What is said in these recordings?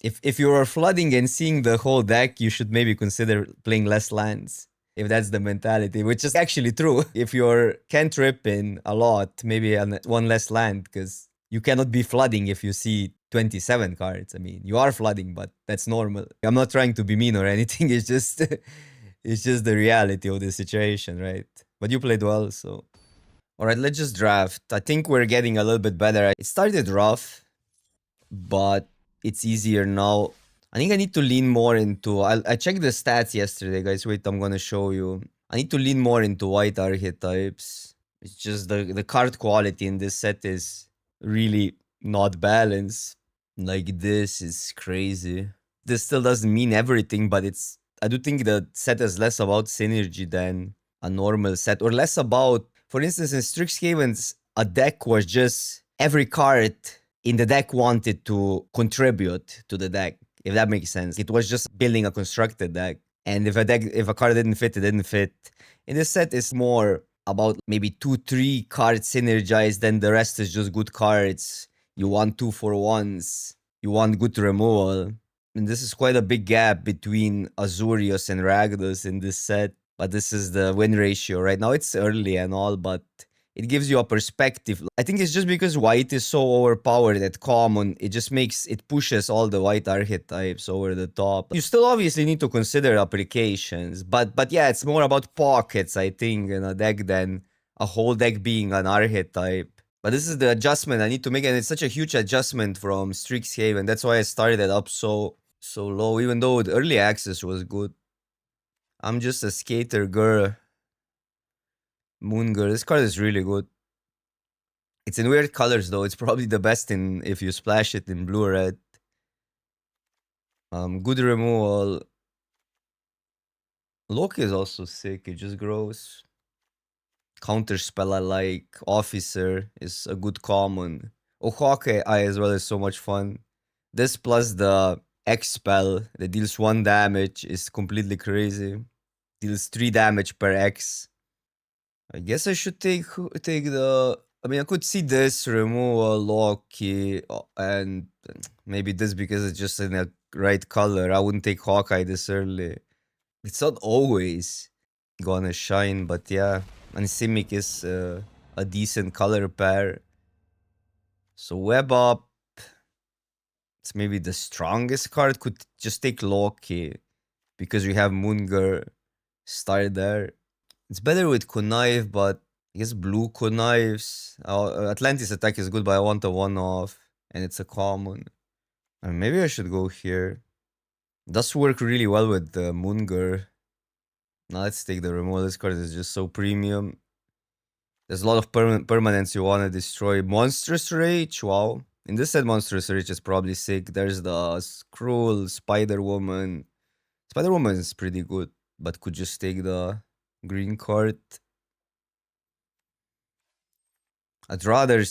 if you are flooding and seeing the whole deck, you should maybe consider playing less lands. If that's the mentality, which is actually true. If you're cantripping a lot, maybe one less land, because you cannot be flooding if you see 27 cards. I mean, you are flooding, but that's normal. I'm not trying to be mean or anything. It's just it's just the reality of the situation, right? But you played well, so. All right, let's just draft. I think we're getting a little bit better. It started rough, but it's easier now. I think I need to lean more into. I checked the stats yesterday, guys. Wait, I'm gonna show you. I need to lean more into white archetypes. It's just the card quality in this set is really not balanced. Like this is crazy. This still doesn't mean everything, but it's. I do think the set is less about synergy than a normal set, or less about. For instance, in Strixhaven's, a deck was just every card in the deck wanted to contribute to the deck, if that makes sense. It was just building a constructed deck. And if a card didn't fit, it didn't fit. In this set, it's more about maybe 2-3 cards synergized, then the rest is just good cards. You want 2-for-1s. You want good removal. And this is quite a big gap between Azurius and Rakdos in this set. But this is the win ratio right now. It's early and all, but it gives you a perspective. I think it's just because white is so overpowered at common, it just it pushes all the white archetypes over the top. You still obviously need to consider applications, but yeah, it's more about pockets, I think, in a deck than a whole deck being an archetype. But this is the adjustment I need to make, and it's such a huge adjustment from Strixhaven. That's why I started it up so low, even though the early access was good. I'm just a skater girl. Moon girl. This card is really good. It's in weird colors though. It's probably the best in if you splash it in blue or red. Good removal. Loki is also sick. It just grows. Counter spell I like. Officer is a good common. Oh, Hawkeye as well is so much fun. This plus the X spell that deals 1 damage is completely crazy. Deals 3 damage per X. I guess I should take the. I mean, I could see this removal Loki and maybe this because it's just in a right color. I wouldn't take Hawkeye this early. It's not always gonna shine, but yeah, and Simic is a decent color pair. So Web Up, it's maybe the strongest card. Could just take Loki because we have Moongir start there. It's better with Connive, but I guess blue Connives. Atlantis attack is good, but I want a 1-off, and it's a common. Maybe I should go here. Does work really well with the Moongir. Now let's take the removal. This card is just so premium. There's a lot of permanents you want to destroy. Monstrous Rage, wow. In this set, Monstrous Rage is probably sick. There's the Cruel Spider Woman. Spider Woman is pretty good, but could just take the green card. I'd rather.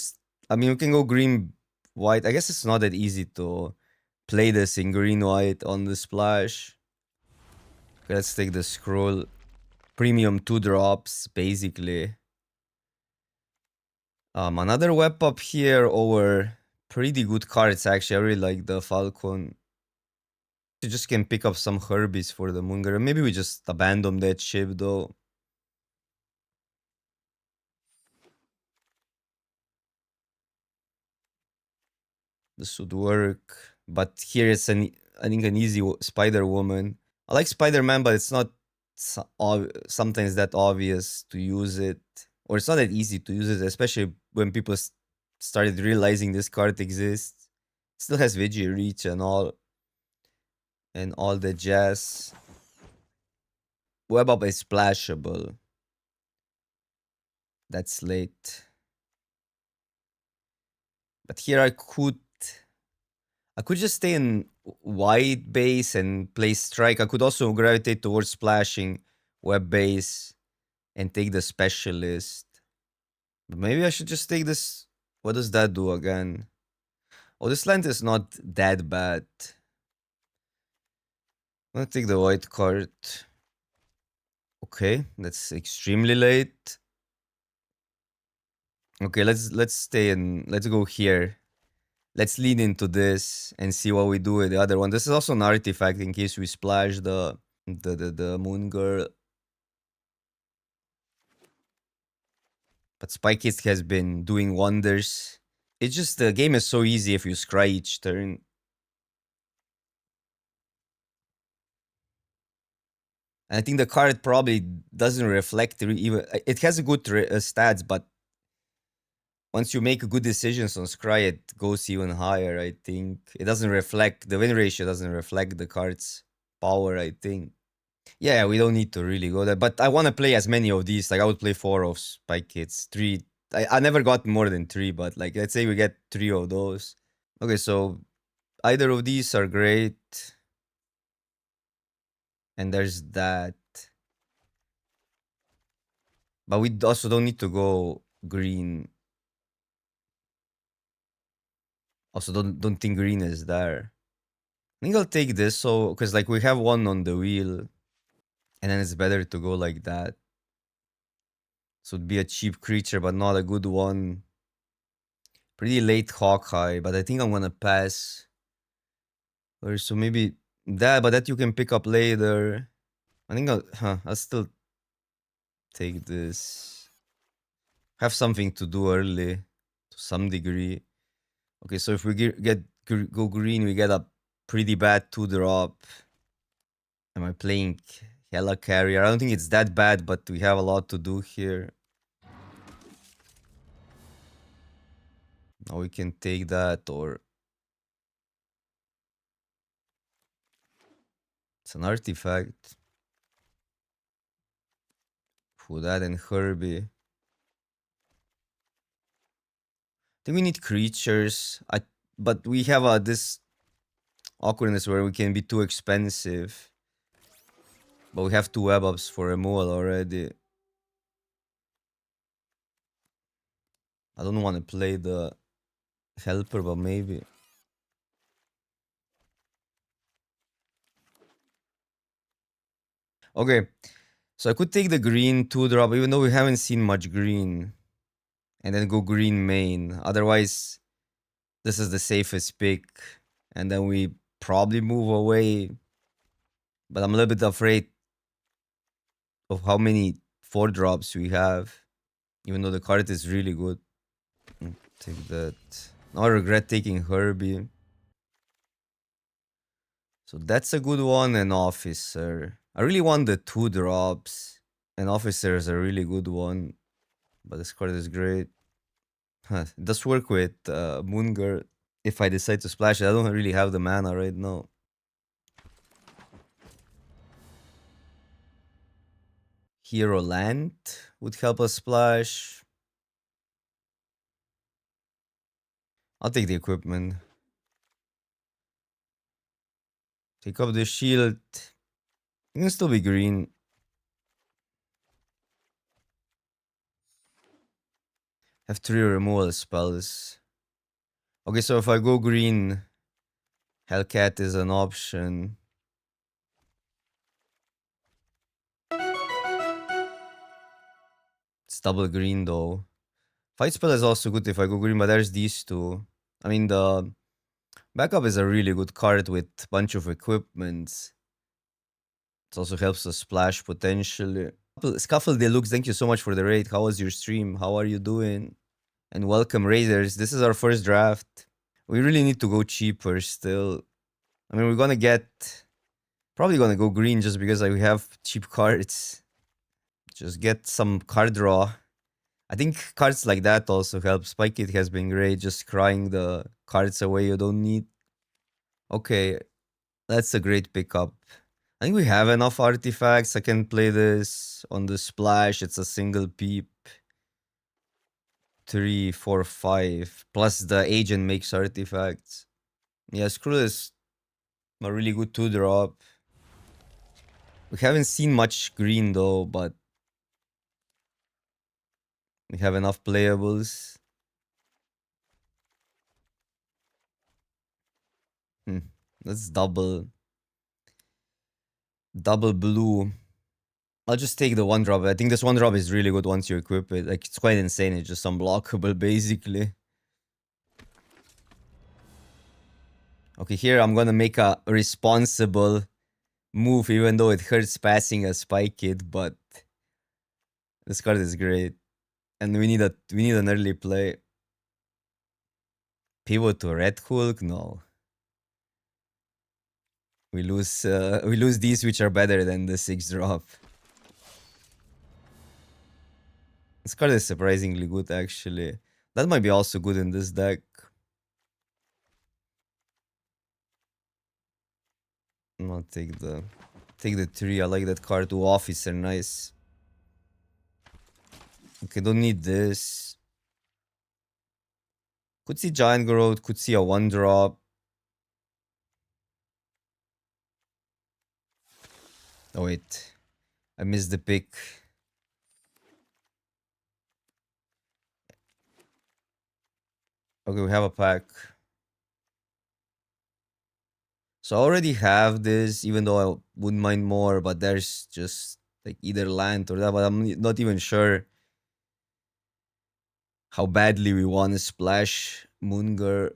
I mean, we can go green, white. I guess it's not that easy to play this in green, white on the splash. Okay, let's take the scroll. Premium 2 drops, basically. Another web up here over pretty good cards, actually. I really like the Falcon. You just can pick up some Herbies for the Munger. Maybe we just abandon that ship, though. This would work. But here it's I think an easy Spider Woman. I like Spider Man, but it's not sometimes that obvious to use it, or it's not that easy to use it, especially when people started realizing this card exists. Still has Vigi Reach and all the jazz. Web Up is splashable. That's late. But here I could just stay in white base and play strike. I could also gravitate towards splashing web base and take the specialist. But maybe I should just take this. What does that do again? Oh, this land is not that bad. I'm gonna take the white card. Okay, that's extremely late. Okay, let's stay in. Let's go here. Let's lean into this and see what we do with the other one. This is also an artifact in case we splash the moon girl. But Spike Kid has been doing wonders. It's just the game is so easy if you scry each turn. And I think the card probably doesn't reflect even. It has a good stats, but once you make good decisions on scry, it goes even higher. I think it doesn't reflect the win ratio. Doesn't reflect the card's power. I think. Yeah, we don't need to really go there. But I want to play as many of these. Like I would play 4 of Spike Kids, 3. I never got more than 3, but like let's say we get 3 of those. Okay, so either of these are great. And there's that. But we also don't need to go green. Also don't think green is there. I think I'll take this so because like we have one on the wheel. And then it's better to go like that. So it'd be a cheap creature, but not a good one. Pretty late Hawkeye, but I think I'm gonna pass. Or so maybe that, but that you can pick up later. I think I'll still take this. Have something to do early, to some degree. Okay, so if we go green, we get a pretty bad 2-drop. Am I playing Hella Carrier? I don't think it's that bad, but we have a lot to do here. Now we can take that, or it's an artifact. For that and Herbie. I think we need creatures. But we have this awkwardness where we can be too expensive. But we have 2 web ups for removal already. I don't want to play the helper, but maybe. Okay, so I could take the green 2-drop, even though we haven't seen much green. And then go green main. Otherwise, this is the safest pick. And then we probably move away. But I'm a little bit afraid of how many 4-drops we have. Even though the card is really good. Take that. Now I regret taking Herbie. So that's a good one, an officer. I really want the 2-drops. An officer is a really good one. But this card is great. It does work with Moon Girl. If I decide to splash it, I don't really have the mana right now. Hero Land would help us splash. I'll take the equipment. Take up the shield. It can still be green. Have 3 removal spells. Okay, so if I go green, Hellcat is an option. It's double green though. Fight spell is also good if I go green, but there's these 2. I mean, the backup is a really good card with a bunch of equipments. It also helps us splash potentially. Scuffle Deluxe, thank you so much for the raid. How was your stream? How are you doing? And welcome, Raiders. This is our first draft. We really need to go cheaper still. I mean, we're gonna get... Probably gonna go green just because we have cheap cards. Just get some card draw. I think cards like that also help. Spike It has been great, just crying the cards away you don't need. Okay, that's a great pickup. I think we have enough artifacts. I can play this on the splash. It's a single peep. 3, 4, 5. Plus the agent makes artifacts. Yeah, screw this. A really good 2-drop. We haven't seen much green though, but we have enough playables. That's double blue. I'll just take the 1-drop. I think this 1-drop is really good once you equip it. Like, it's quite insane. It's just unblockable, basically. Okay, here I'm gonna make a responsible move, even though it hurts passing a spike kid, but this card is great. And we need an early play. Pivot to Red Hulk? No. We lose these which are better than the 6 drop. This card is surprisingly good actually. That might be also good in this deck. I'll take the 3. I like that card. To Officer, nice. Okay, don't need this. Could see Giant Growth, could see a 1 drop. Oh wait. I missed the pick. Okay, we have a pack. So I already have this, even though I wouldn't mind more, but there's just like either land or that, but I'm not even sure how badly we want to splash Moongur.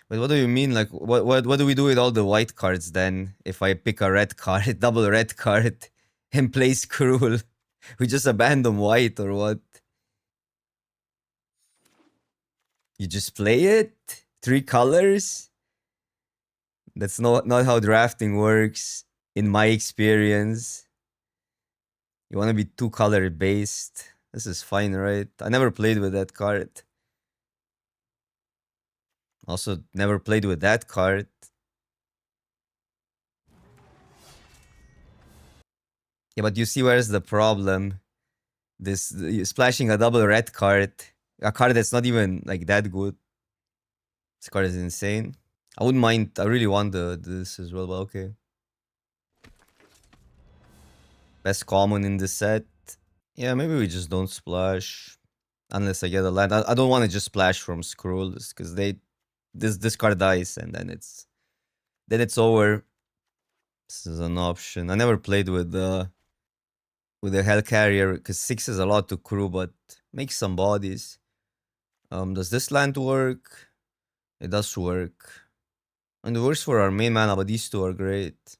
But what do you mean? Like, what do we do with all the white cards then? If I pick a red card, double red card, and play Skrull, we just abandon white or what? You just play it? 3 colors? That's not how drafting works, in my experience. You want to be 2 color based. This is fine, right? I never played with that card. Also, never played with that card. Yeah, but you see where's the problem? This splashing a double red card, a card that's not even like that good. This card is insane. I wouldn't mind. I really want this as well, but okay. Best common in the set. Yeah, maybe we just don't splash unless I get a land. I don't want to just splash from scrolls because this card dies and then it's over. This is an option. I never played with the Hell Carrier because 6 is a lot to crew, but make some bodies. Does this land work? It does work. And it works for our main mana, but these 2 are great.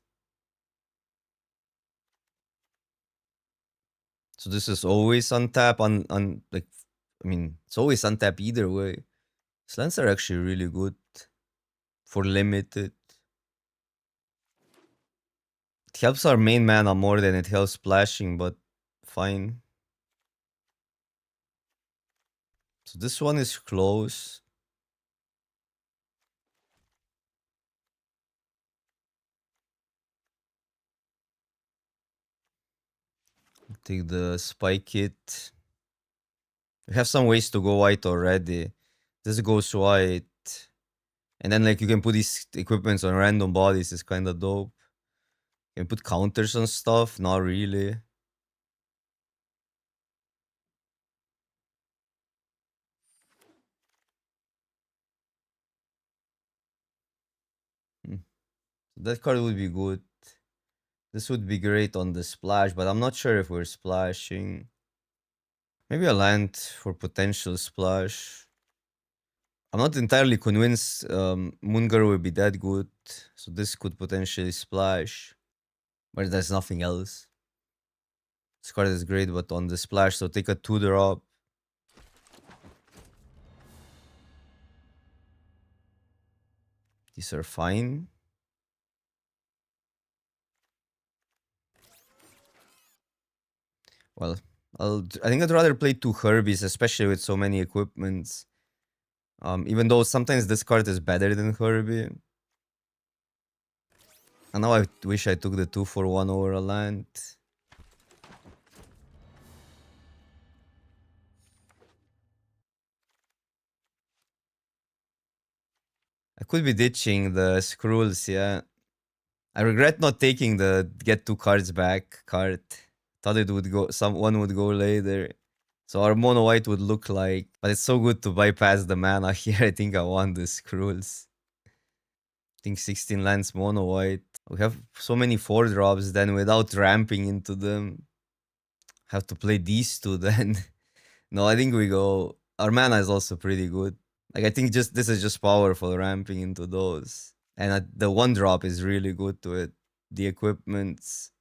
So this is always untap on like, I mean, it's always untap either way. These lands are actually really good for limited. It helps our main mana more than it helps splashing, but fine. So this one is close. Take the spike kit. We have some ways to go white already. This goes white. And then like you can put these equipments on random bodies, is kinda dope. You can put counters on stuff, not really. Hmm. That card would be good. This would be great on the splash, but I'm not sure if we're splashing. Maybe a land for potential splash. I'm not entirely convinced Moongar will be that good, so this could potentially splash. But there's nothing else. This card is great, but on the splash, so take a 2 drop. These are fine. Well, I think I'd rather play 2 Herbies, especially with so many equipments. Even though sometimes this card is better than Herbie. And now I wish I took the 2 for 1 over a land. I could be ditching the scrolls, yeah. I regret not taking the get 2 cards back card. Thought it would go, someone would go later. So our mono white would look like, but it's so good to bypass the mana here. I think I want the scrolls. I think 16 lands mono white. We have so many 4 drops then without ramping into them. Have to play these 2 then. No, I think we go. Our mana is also pretty good. Like I think just this is just powerful ramping into those. And the one drop is really good to it. The equipment's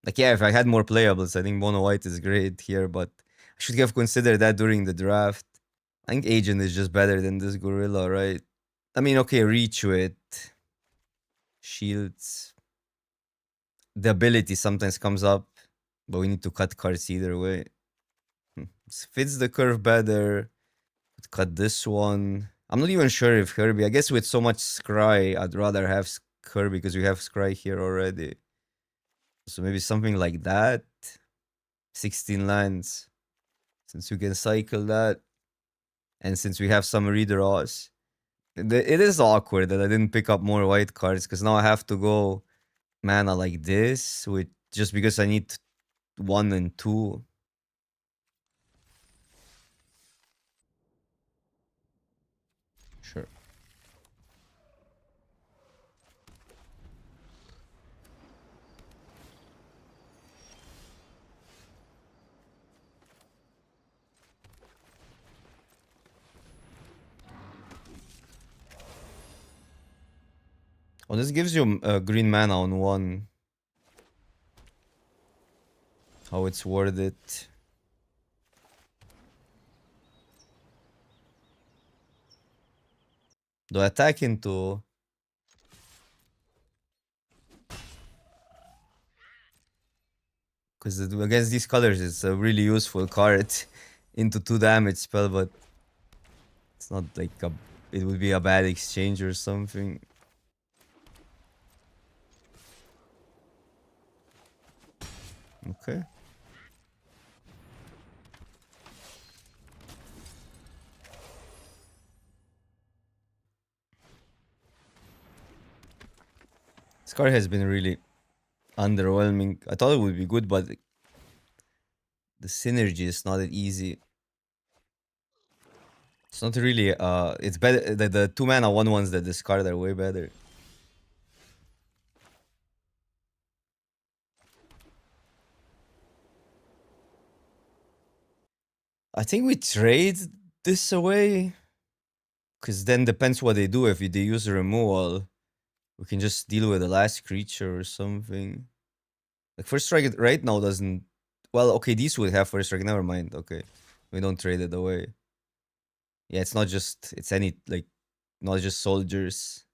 like, yeah, if I had more playables, I think Mono White is great here, but I should have considered that during the draft. I think Agent is just better than this Gorilla, right? I mean, okay, Reach with Shields. The ability sometimes comes up, but we need to cut cards either way. Fits the curve better. Cut this one. I'm not even sure if Herbie. I guess with so much Scry, I'd rather have Herbie because we have Scry here already. So maybe something like that. 16 lands. Since we can cycle that. And since we have some redraws. It is awkward that I didn't pick up more white cards because now I have to go mana like this with just because I need 1 and 2. Sure. Oh, this gives you green mana on one. How it's worth it. Do I attack into... Because against these colors, it's a really useful card into 2 damage spell, but it's not like a... It would be a bad exchange or something. Okay. This card has been really underwhelming. I thought it would be good, but the synergy is not that easy. It's not really it's better the 2 mana 1/1s that discard are way better. I think we trade this away. Cause then depends what they do. If they use a removal, we can just deal with the last creature or something. Like first strike right now doesn't. Well, okay, these would have first strike. Never mind. Okay, we don't trade it away. Yeah, it's not just. It's any like, not just soldiers.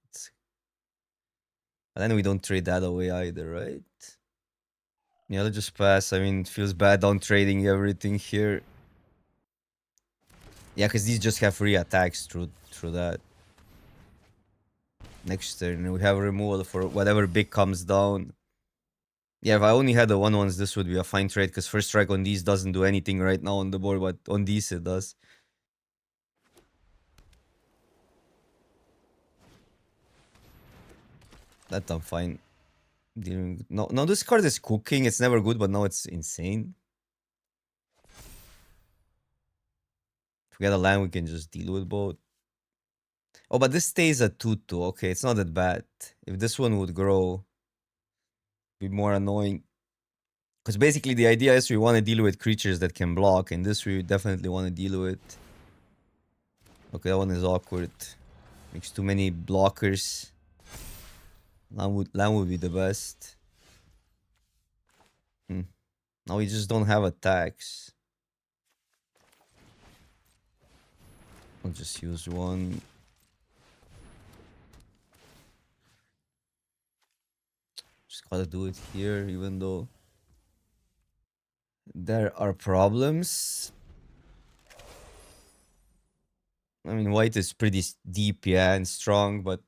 And then we don't trade that away either, right? Yeah, let's just pass. I mean, it feels bad on trading everything here. Yeah, because these just have free attacks through that. Next turn, we have removal for whatever big comes down. Yeah, if I only had the 1/1s, this would be a fine trade because first strike on these doesn't do anything right now on the board, but on these it does. That I'm fine dealing. No, no, this card is cooking. It's never good, but now it's insane. If we get a land, we can just deal with both. Oh, but this stays at 2/2. Okay, it's not that bad. If this one would grow, be more annoying. Because basically the idea is we want to deal with creatures that can block, and this we definitely want to deal with. Okay, that one is awkward. Makes too many blockers. Land would be the best. Now we just don't have attacks. I'll just use one. Just gotta do it here, even though there are problems. I mean, white is pretty deep, yeah, and strong, but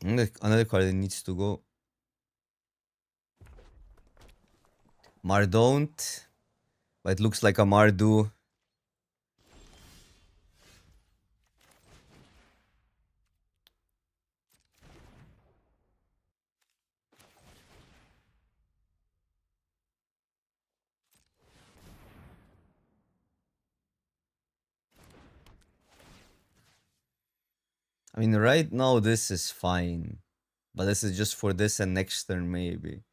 another card that needs to go. Mardon't, but it looks like a Mardu. I mean, right now this is fine, but this is just for this and next turn maybe.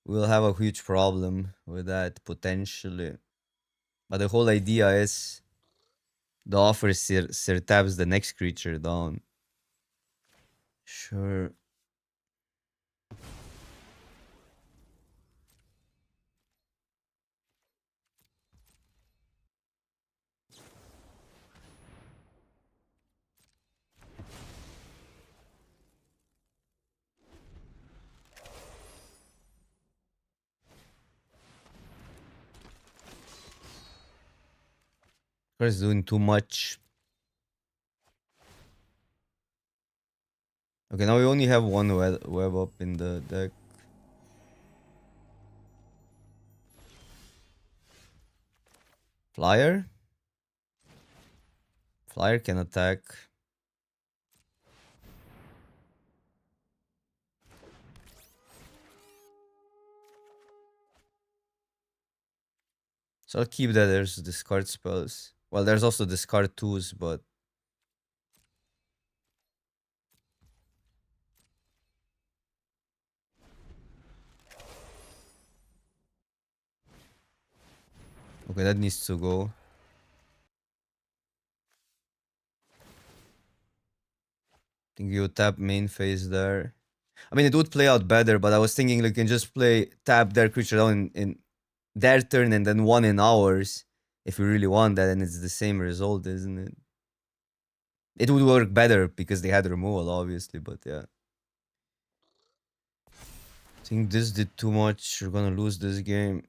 We'll have a huge problem with that potentially. But the whole idea is the officer taps the next creature down. Sure. First doing too much. Okay, now we only have one web up in the deck. Flyer? Flyer can attack. So I'll keep that. There's discard spells. Well, there's also discard twos, but okay, that needs to go. I think you tap main phase there. I mean, it would play out better, but I was thinking you can just play tap their creature down in their turn and then one in ours if we really want that, and it's the same result, isn't it? It would work better because they had removal, obviously, but yeah. I think this did too much. We're gonna lose this game.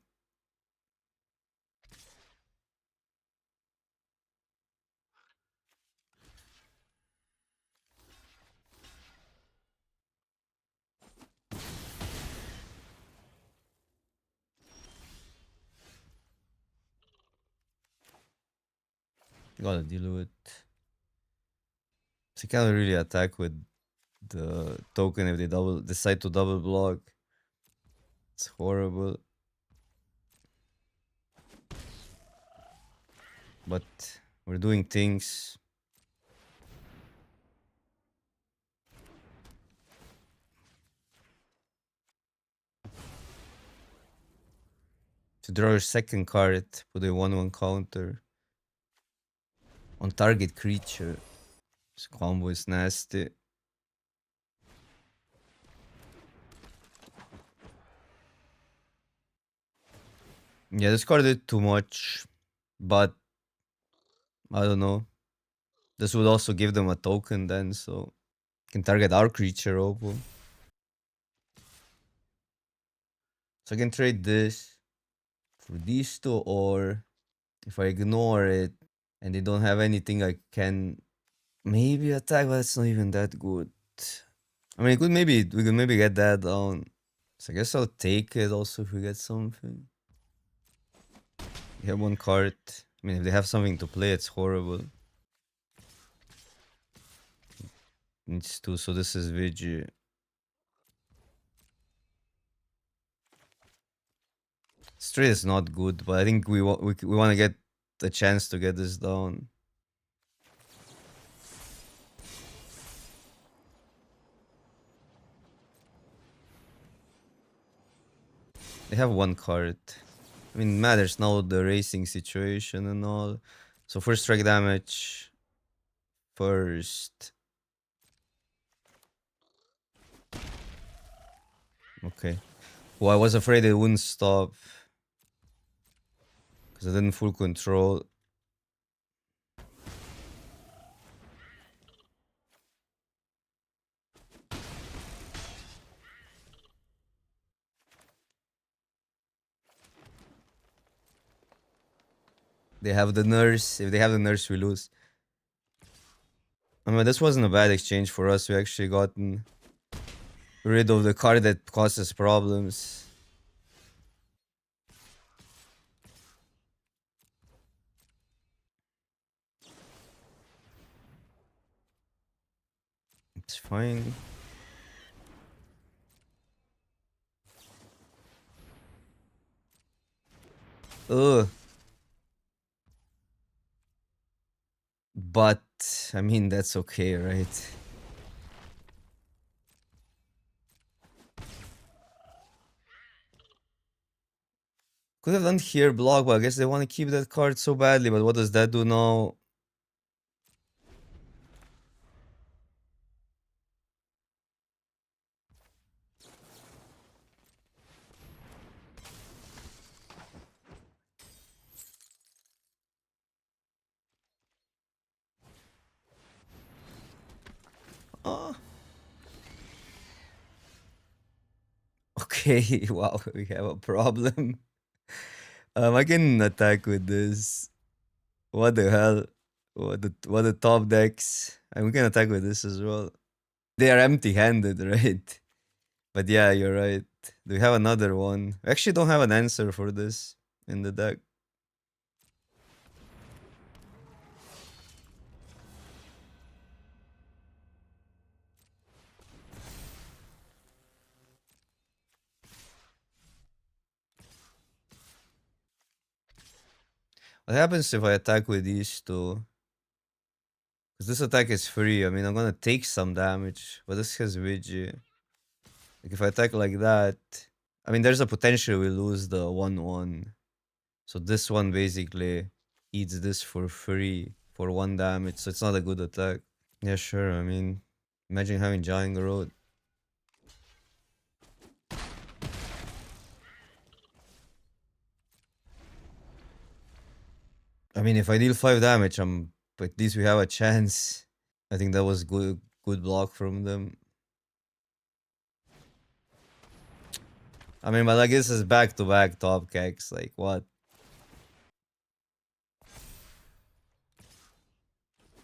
Gotta deal with. So you can't really attack with the token if they decide to double block. It's horrible. But we're doing things. To draw your second card, put a 1/1 counter on target creature. This combo is nasty. Yeah, this card did too much, but I don't know. This would also give them a token then, so can target our creature open. So I can trade this for these two, or if I ignore it and they don't have anything, I can maybe attack, but it's not even that good. I mean, we could maybe get that down. So I guess I'll take it also if we get something. We have one card. I mean, if they have something to play, it's horrible. Needs two, so this is Vigi. Straight is not good, but I think we want to get a chance to get this down. They have one card. I mean, it matters now the racing situation and all. So first strike damage. First. Okay. Well, I was afraid it wouldn't stop. Because I didn't full control. They have the nurse. If they have the nurse, we lose. I mean, this wasn't a bad exchange for us. We actually gotten rid of the card that causes problems. It's fine. Ugh. But, I mean, that's okay, right? Could have done here block, but I guess they want to keep that card so badly. But what does that do now? Oh, okay. Wow, we have a problem. I can attack with this. What the hell? What the top decks? And we can attack with this as well. They are empty-handed, right? But yeah, you're right. Do we have another one? We actually don't have an answer for this in the deck. What happens if I attack with these two? Because this attack is free. I mean, I'm gonna take some damage, but this has Vigi. Like if I attack like that, I mean, there's a potential we lose the 1-1. So this one basically eats this for free for 1 damage. So it's not a good attack. Yeah, sure. I mean, imagine having Giant Growth. I mean, if I deal 5 damage, at least we have a chance. I think that was good block from them. I mean, but like this is back-to-back top kicks. Like what?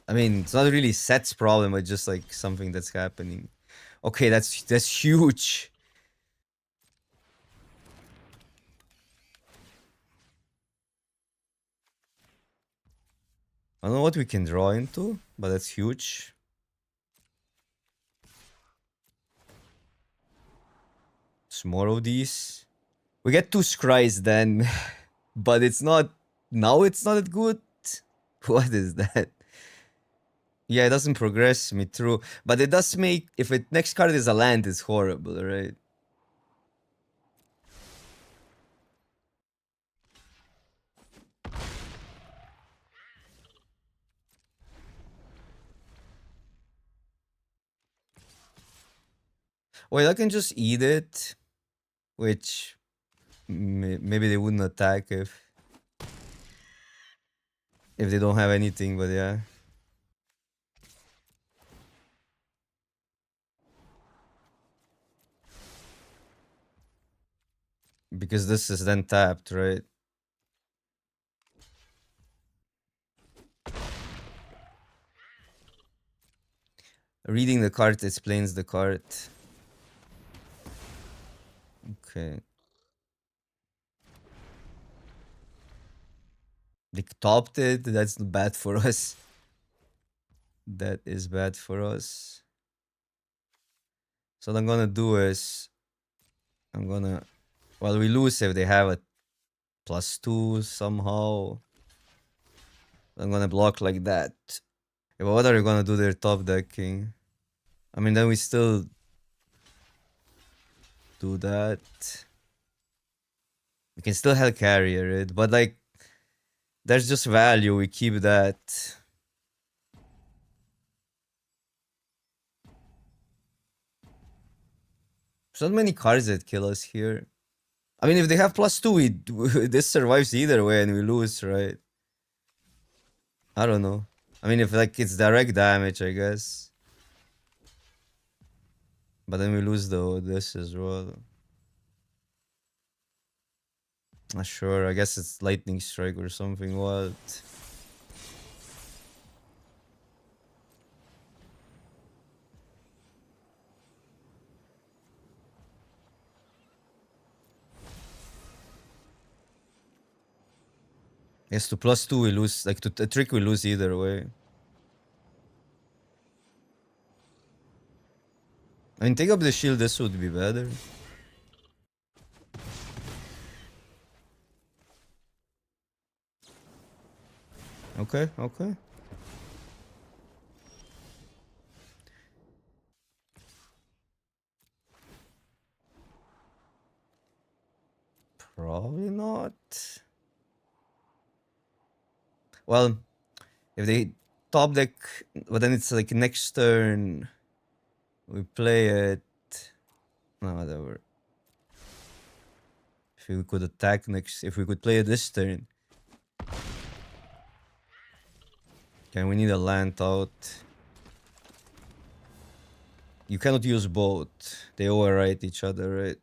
I mean, it's not really Set's problem, but just like something that's happening. Okay, that's huge. I don't know what we can draw into, but that's huge. Some more of these. We get 2 scries then, but it's not. Now it's not that good. What is that? Yeah, it doesn't progress me through, but it does make. If it next card is a land, it's horrible, right? Well, I can just eat it, which maybe they wouldn't attack if they don't have anything, but yeah. Because this is then tapped, right? Reading the card explains the card. Okay. They topped it. That's bad for us. That is bad for us. So what I'm gonna do is I'm gonna well we lose if they have a +2 somehow. I'm gonna block like that. Yeah, but what are you gonna do there top decking? I mean then we still do that. We can still hell carrier it, but like there's just value, we keep that. There's not many cards that kill us here. I mean, if they have +2, this survives either way and we lose, right? I don't know. I mean, if like it's direct damage, I guess. But then we lose this as well. Not sure. I guess it's lightning strike or something. What? Yes, to +2 we lose. Like to a trick we lose either way. I mean, take up the shield. This would be better. Okay, okay. Probably not. Well, if they top deck, but then it's like next turn we play it. No, whatever. If we could attack next, if we could play it this turn. Can we need a land out? You cannot use both. They overwrite each other, right?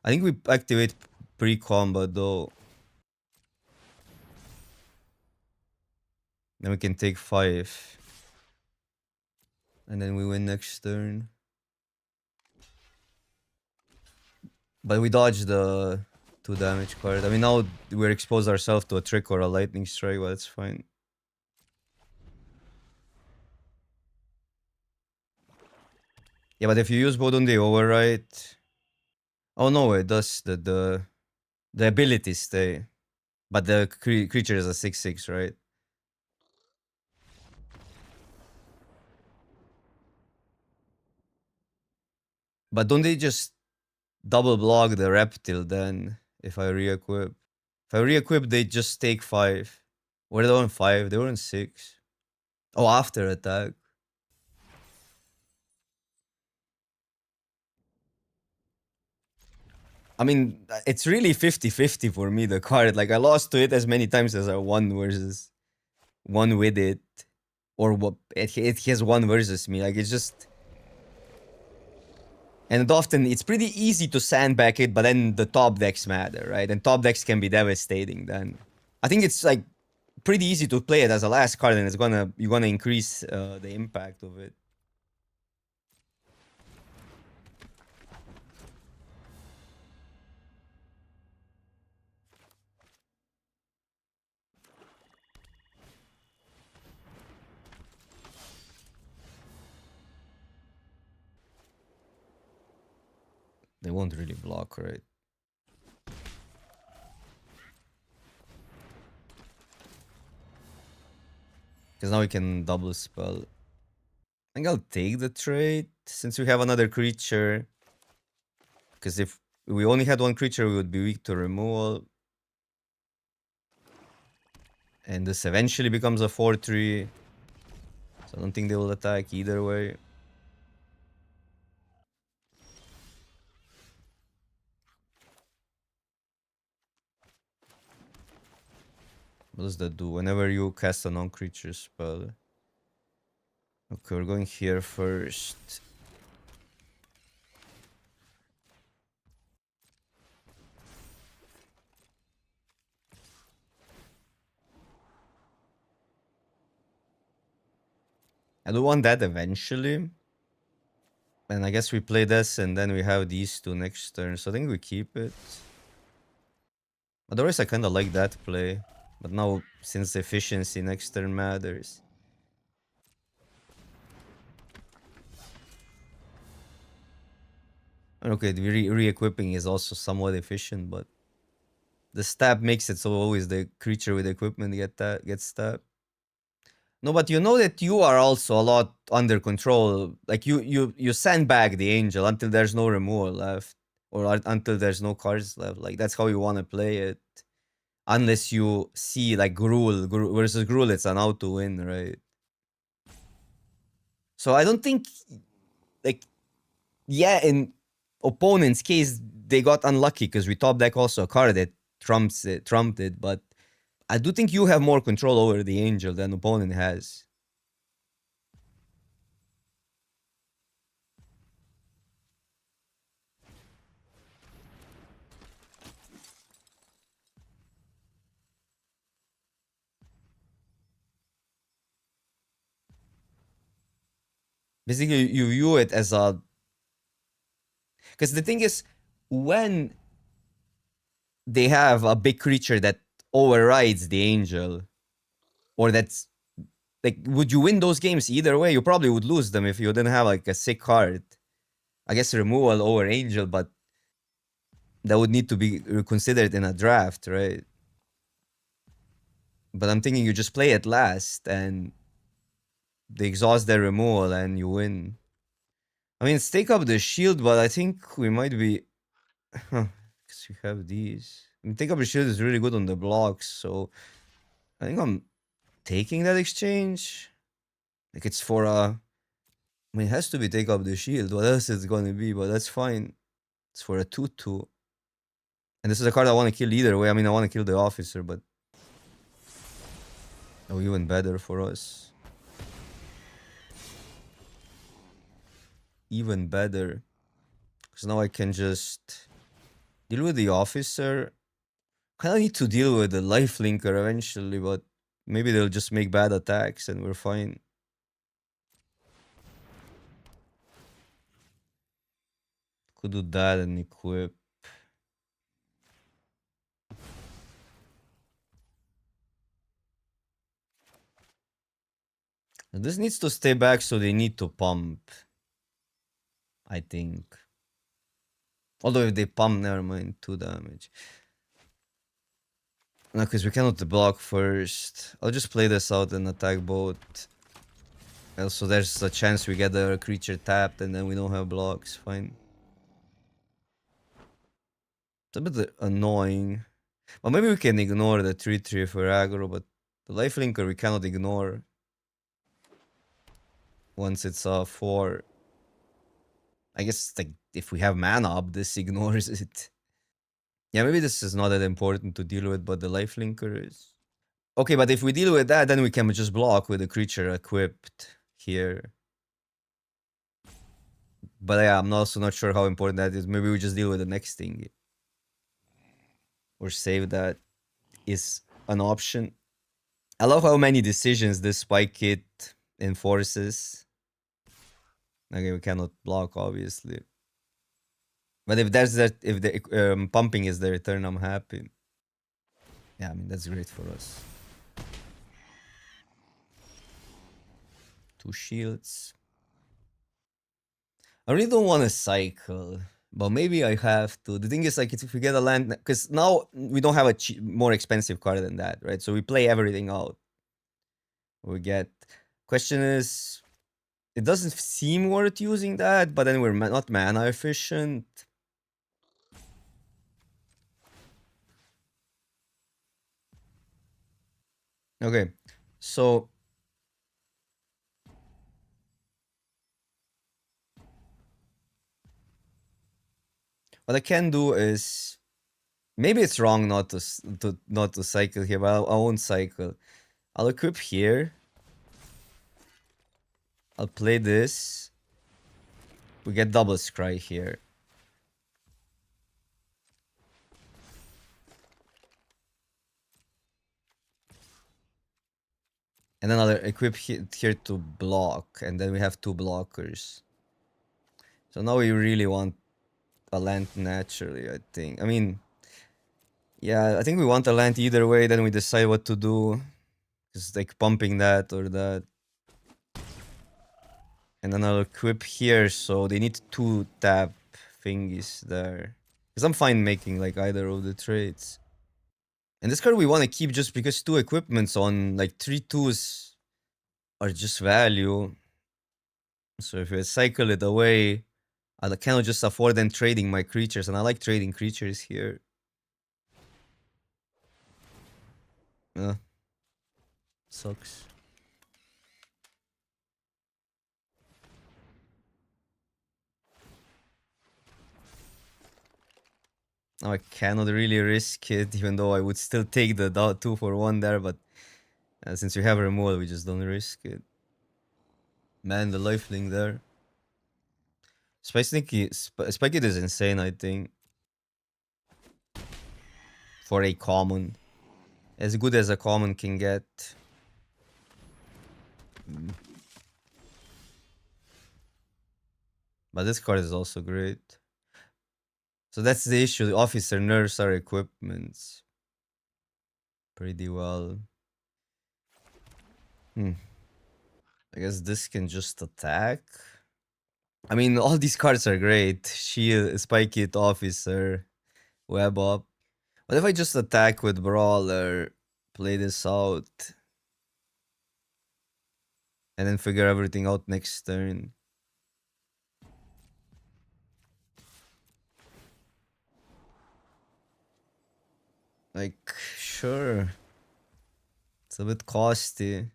I think we activate pre-combat though. Then we can take 5. And then we win next turn. But we dodge the 2 damage card. I mean, now we're exposed ourselves to a trick or a lightning strike, but it's fine. Yeah, but if you use both on the overwrite... Oh no, it does. The abilities stay. But the creature is a 6/6, right? But don't they just double block the reptile then if I re-equip? If I re-equip, they just take 5. Were they on 5? They were on 6. Oh, after attack. I mean, it's really 50-50 for me, the card. Like, I lost to it as many times as I won versus one with it. Or what it has one versus me. Like, it's just... And often, it's pretty easy to sandbag it, but then the top decks matter, right? And top decks can be devastating then. I think it's, like, pretty easy to play it as a last card, and you're gonna increase the impact of it. They won't really block, right? Because now we can double spell. I think I'll take the trade since we have another creature. Because if we only had one creature, we would be weak to removal. And this eventually becomes a 4/3. So I don't think they will attack either way. What does that do? Whenever you cast a non-creature spell. Okay, we're going here first. I do want that eventually. And I guess we play this and then we have these two next turn. So I think we keep it. Otherwise, I kind of like that play. But now, since efficiency next turn matters. Okay, the re-equipping is also somewhat efficient, but the stab makes it so always the creature with equipment gets stabbed. No, but you know that you are also a lot under control. Like you sandbag the angel until there's no removal left, or until there's no cards left. Like that's how you want to play it. Unless you see like Gruul versus Gruul, it's an out to win, right? So I don't think like yeah, in opponent's case they got unlucky because we top deck also a card that trumped it, but I do think you have more control over the angel than opponent has. Basically, you view it as a... Because the thing is, when they have a big creature that overrides the angel, or that's... Like, would you win those games either way? You probably would lose them if you didn't have, like, a sick card. I guess removal over angel, but that would need to be considered in a draft, right? But I'm thinking you just play it last and they exhaust their removal and you win. I mean, it's take up the shield, but I think we might be. Because we have these. I mean, take up the shield is really good on the blocks, so I think I'm taking that exchange. Like it's for a. I mean, it has to be take up the shield. What else is it gonna be? But that's fine. It's for a 2-2. And this is a card I want to kill either way. I mean, I want to kill the officer, but. Oh, even better for us. Even better. Because now I can just deal with the officer. Kind of need to deal with the life linker eventually, but maybe they'll just make bad attacks and we're fine. Could do that and equip. And this needs to stay back, so they need to pump. I think. Although if they pump, never mind, 2 damage. No, because we cannot block first. I'll just play this out and attack both. Also, there's a chance we get the creature tapped and then we don't have blocks. Fine. It's a bit annoying. But maybe we can ignore the 3-3 for aggro, but the lifelinker we cannot ignore. Once it's a 4. I guess like if we have mana up, this ignores it. Yeah, maybe this is not that important to deal with, but the lifelinker is. Okay, but if we deal with that, then we can just block with the creature equipped here. But yeah, I'm also not sure how important that is. Maybe we just deal with the next thing. Or save that is an option. I love how many decisions this spike kit enforces. Okay, we cannot block, obviously. But if there's that, if the pumping is the return, I'm happy. Yeah, I mean, that's great for us. 2 shields. I really don't want to cycle, but maybe I have to. The thing is, like, if we get a land, because now we don't have a more expensive card than that, right? So we play everything out. We get. Question is, it doesn't seem worth using that, but then we're not mana efficient. Okay, so what I can do is maybe it's wrong not to cycle here, but I won't cycle. I'll equip here. I'll play this. We get double scry here. And then I'll equip here to block, and then we have 2 blockers. So now we really want a land naturally, I think. I mean, yeah, I think we want a land either way, then we decide what to do. Just like pumping that or that. And then I'll equip here, so they need 2 tap thingies there. Because I'm fine making like either of the trades. And this card we want to keep just because 2 equipments on like 3 2s are just value. So if I cycle it away, I cannot just afford them trading my creatures, and I like trading creatures here. Sucks. Now I cannot really risk it, even though I would still take the 2 for 1 there, but since we have removal, we just don't risk it. Man, the lifelink there. Spike It is insane, I think. For a common. As good as a common can get. But this card is also great. So that's the issue. The officer nerfs our equipments pretty well. I guess this can just attack. I mean, all these cards are great. Shield, Spike It, Officer, Web Up. What if I just attack with Brawler, play this out and then figure everything out next turn. Like, sure. It's a bit costly.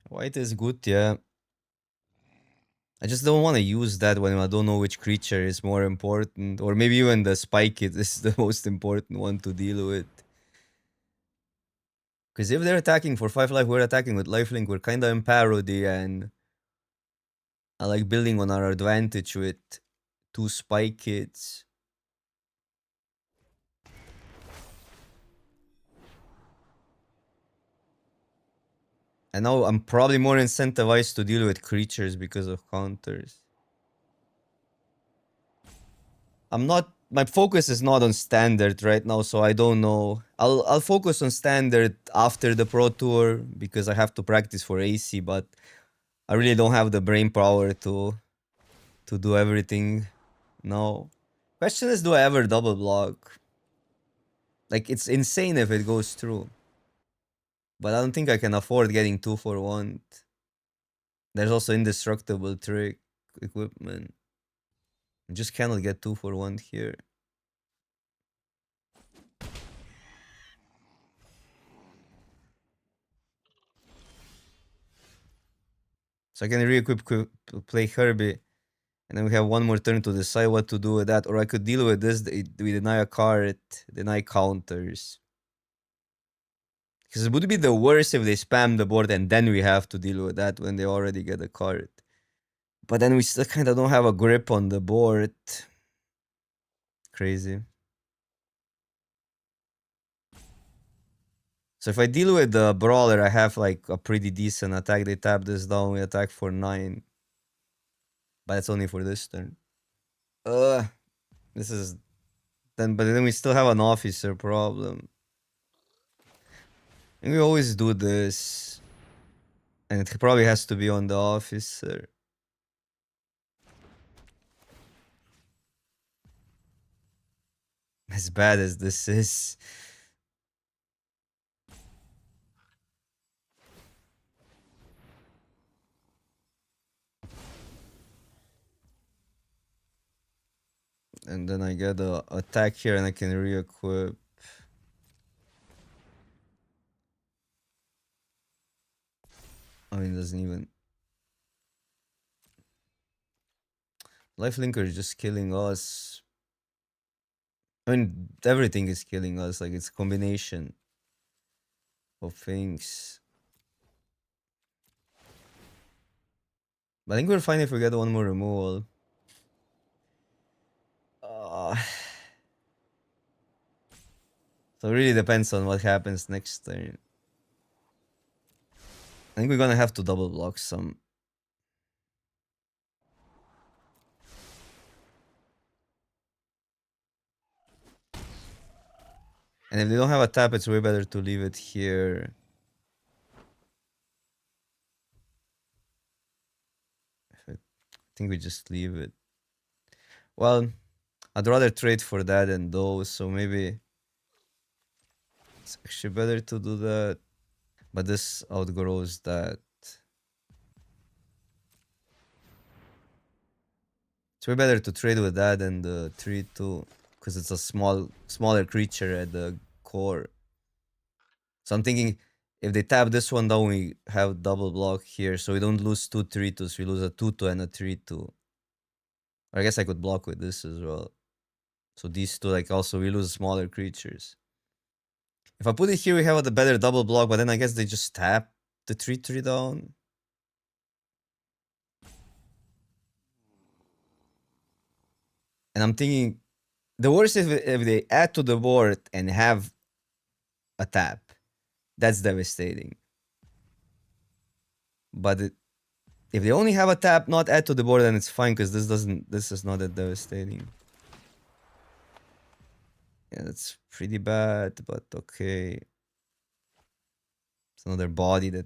White is good, yeah. I just don't want to use that when I don't know which creature is more important. Or maybe even the spike is the most important one to deal with. Because if they're attacking for 5 life, we're attacking with lifelink. We're kind of in parody, and I like building on our advantage with 2 spike kids. And now I'm probably more incentivized to deal with creatures because of counters. I'm not. My focus is not on standard right now, so I don't know. I'll focus on standard after the pro tour because I have to practice for AC, but I really don't have the brain power to do everything. No. Question is, do I ever double block? Like, it's insane if it goes through, but I don't think I can afford getting 2 for 1. There's also indestructible trick equipment. I just cannot get 2 for 1 here. So I can re-equip, play Herbie, and then we have one more turn to decide what to do with that. Or I could deal with this. We deny a card, deny counters. Because it would be the worst if they spam the board and then we have to deal with that when they already get a card. But then we still kind of don't have a grip on the board. Crazy. So if I deal with the brawler, I have like a pretty decent attack. They tap this down, we attack for 9. But it's only for this turn. This is but then we still have an officer problem. And we always do this. And it probably has to be on the officer. As bad as this is. And then I get a attack here and I can re-equip. I mean, it doesn't even. Lifelinker is just killing us. I mean, everything is killing us. Like, it's a combination of things. But I think we're fine if we get one more removal. So it really depends on what happens next turn. I think we're gonna have to double block some. And if they don't have a tap, it's way better to leave it here. I think we just leave it. Well, I'd rather trade for that and those, so maybe it's actually better to do that. But this outgrows that. It's way better to trade with that than the 3-2. Because it's a smaller creature at the core. So I'm thinking if they tap this one down, we have double block here. So we don't lose 2 3-2s. We lose a 2-2 and a 3-2. Or I guess I could block with this as well. So these two, like, also we lose smaller creatures. If I put it here, we have a better double block, but then I guess they just tap the 3-3 down. And I'm thinking, the worst is if they add to the board and have a tap. That's devastating. But if they only have a tap, not add to the board, then it's fine because this is not that devastating. Yeah, that's pretty bad, but okay. It's another body that.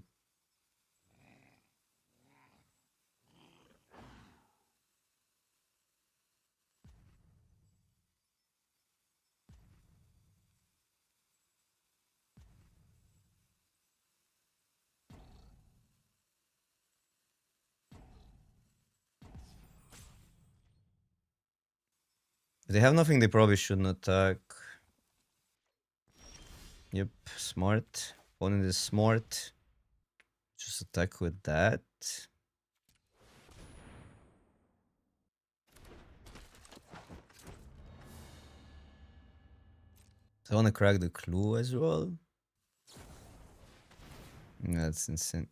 If they have nothing, they probably shouldn't attack. Yep, smart. Opponent is smart. Just attack with that. I want to crack the clue as well. That's insane.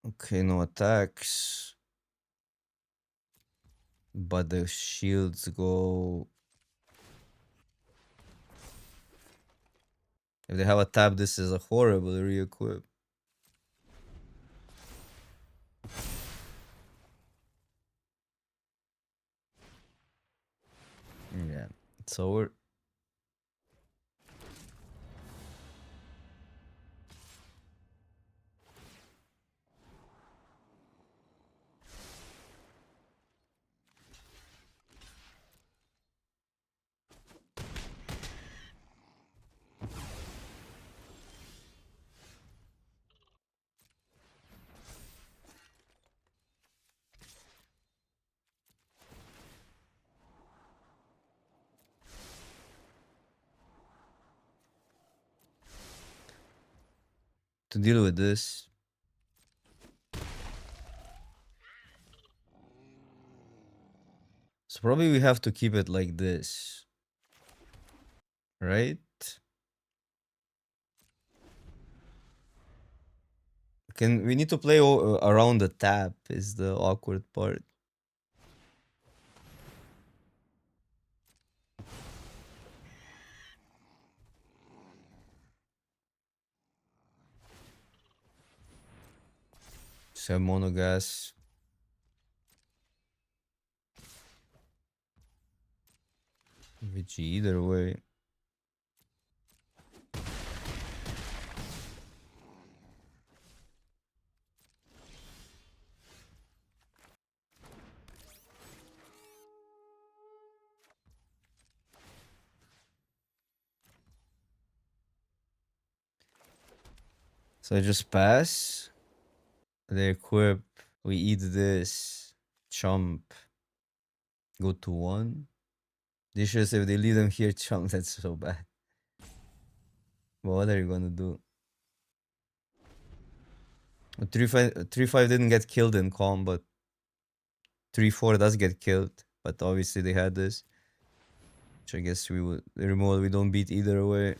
Okay, no attacks. But the shields go... If they have a tap, this is a horrible re-equip. Yeah, it's over. To deal with this, so probably we have to keep it like this, right? We need to play around the tap is the awkward part. Just have monogas. Which either way. So I just pass. They equip. We eat this. Chomp. Go to 1. They should say if they leave them here, chomp. That's so bad. But what are you gonna do? 3-5 didn't get killed in combat. 3-4 does get killed. But obviously they had this. Which I guess we would remove. We don't beat either way.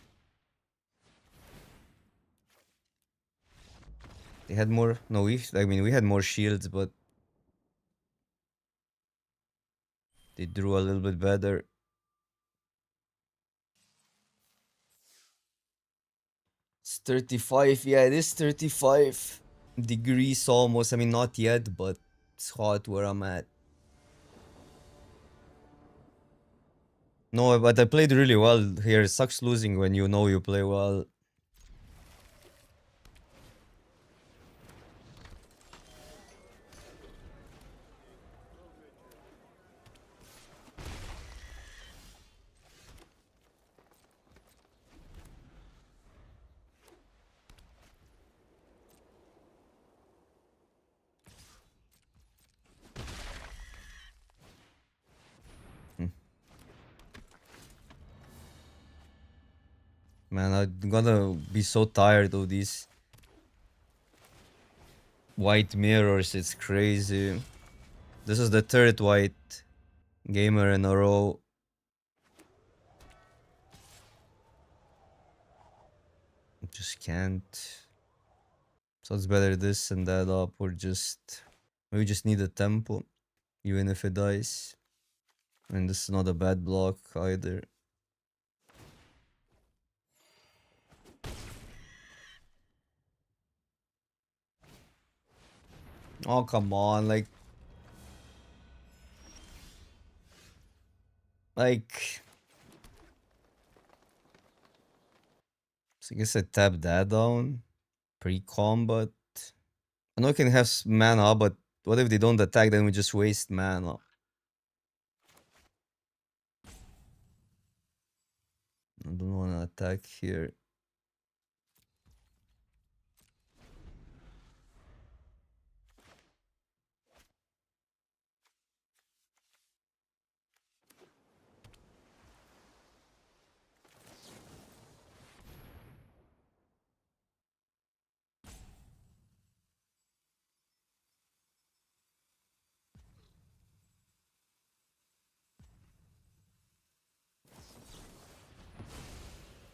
They had more. No, we had more shields, but they drew a little bit better. It's 35. Yeah, it is 35 degrees almost. I mean, not yet, but it's hot where I'm at. No, but I played really well here. It sucks losing when you know you play well. Hmm. Man, I'm gonna be so tired of these white mirrors. It's crazy. This is the third white gamer in a row. Just can't. So it's better this and that up, or just... We just need a tempo, even if it dies. And this is not a bad block either. Oh, come on, like... So I guess I tap that down. Pre-combat. I know I can have mana, but what if they don't attack, then we just waste mana. I don't want to attack here.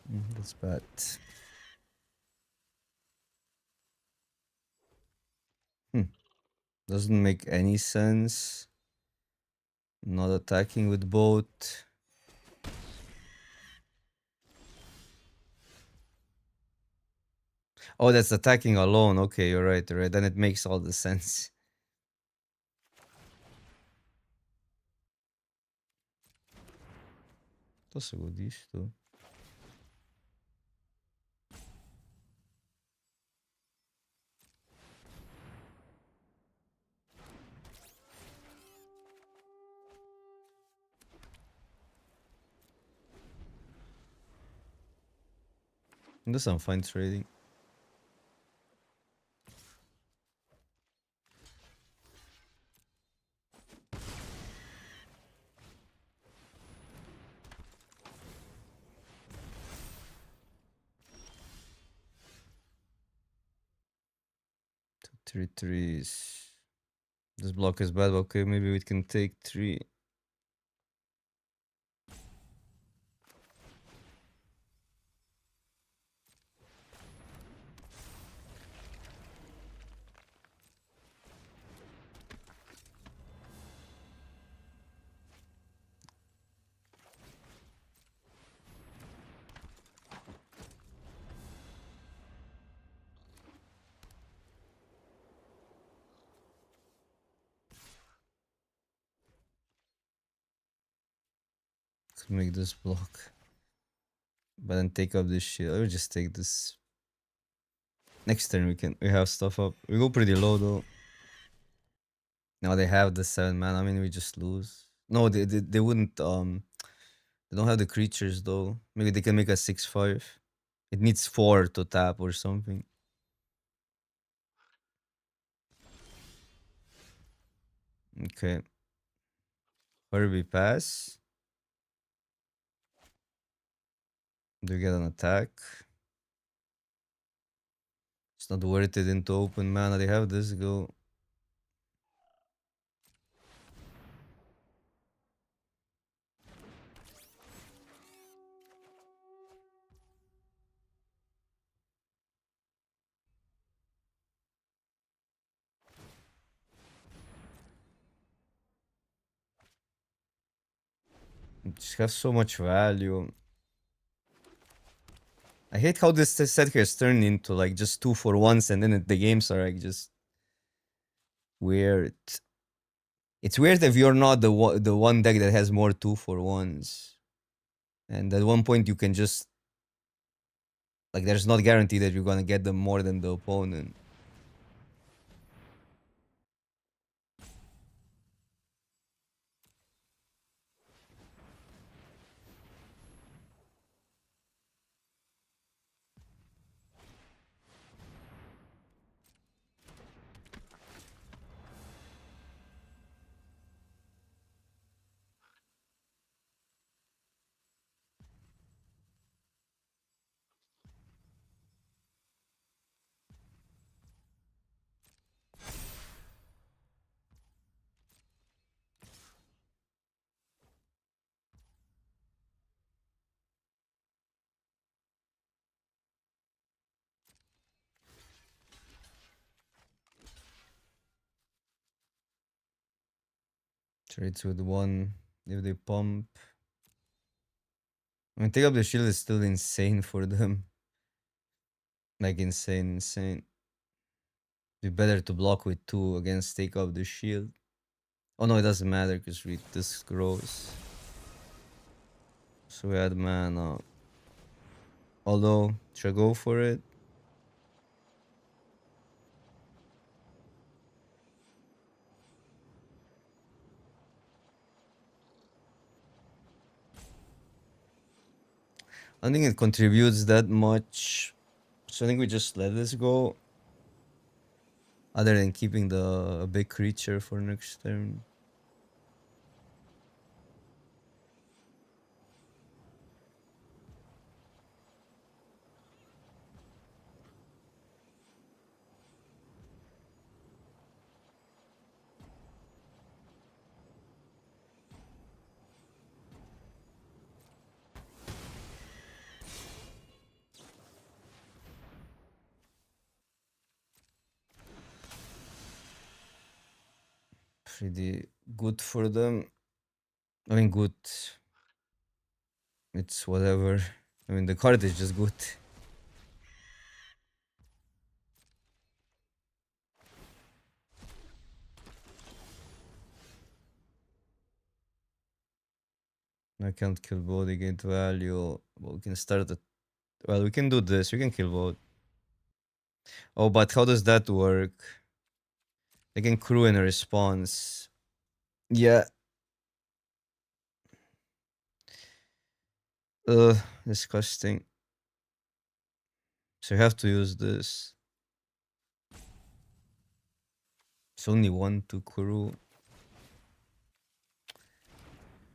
That's bad. Doesn't make any sense. Not attacking with boat. Oh, that's attacking alone. Okay, you're right. You're right. Then it makes all the sense. To se godiš to? That's some fine trading. Two, 3 3s. This block is bad. Okay, maybe we can take 3. Let's make this block. But then take up this shit. I will just take this. Next turn we have stuff up. We go pretty low though. Now they have the 7 man. I mean we just lose. No, they wouldn't they don't have the creatures though. Maybe they can make a 6/5. It needs 4 to tap or something. Okay. Herbie pass. Do you get an attack? It's not worth it into open mana. They have this go. It just has so much value. I hate how this set has turned into like just 2 for 1s and then the games are like just weird. It's weird if you're not the one deck that has more 2 for 1s. And at one point you can just like there's not guarantee that you're gonna get them more than the opponent. Trades with 1 if they pump. I mean, take up the shield is still insane for them. Like insane. Be better to block with 2 against take up the shield. Oh no, it doesn't matter because this grows. So we had mana. Although, should I go for it? I don't think it contributes that much. So I think we just let this go. Other than keeping the big creature for next turn. pretty good for them. I mean, good. It's whatever. I mean, the card is just good. I can't kill both, they gain value. Well, we can start it. Well, we can do this. We can kill both. Oh, but how does that work? They can crew in a response. Yeah. Disgusting. So you have to use this. It's only one to crew.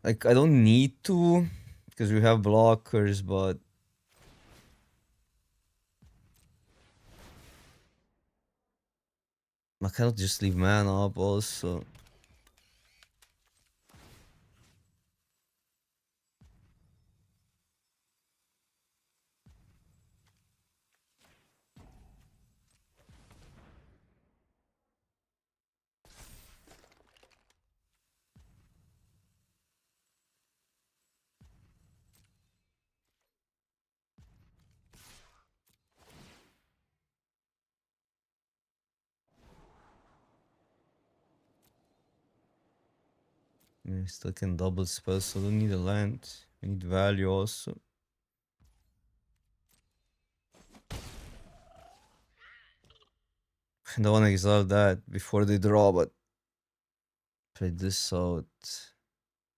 Like, I don't need to, because we have blockers, but I cannot just leave mana up also. I still can double spell, so I don't need a land. I need value also. I don't want to exile that before they draw, but play this out.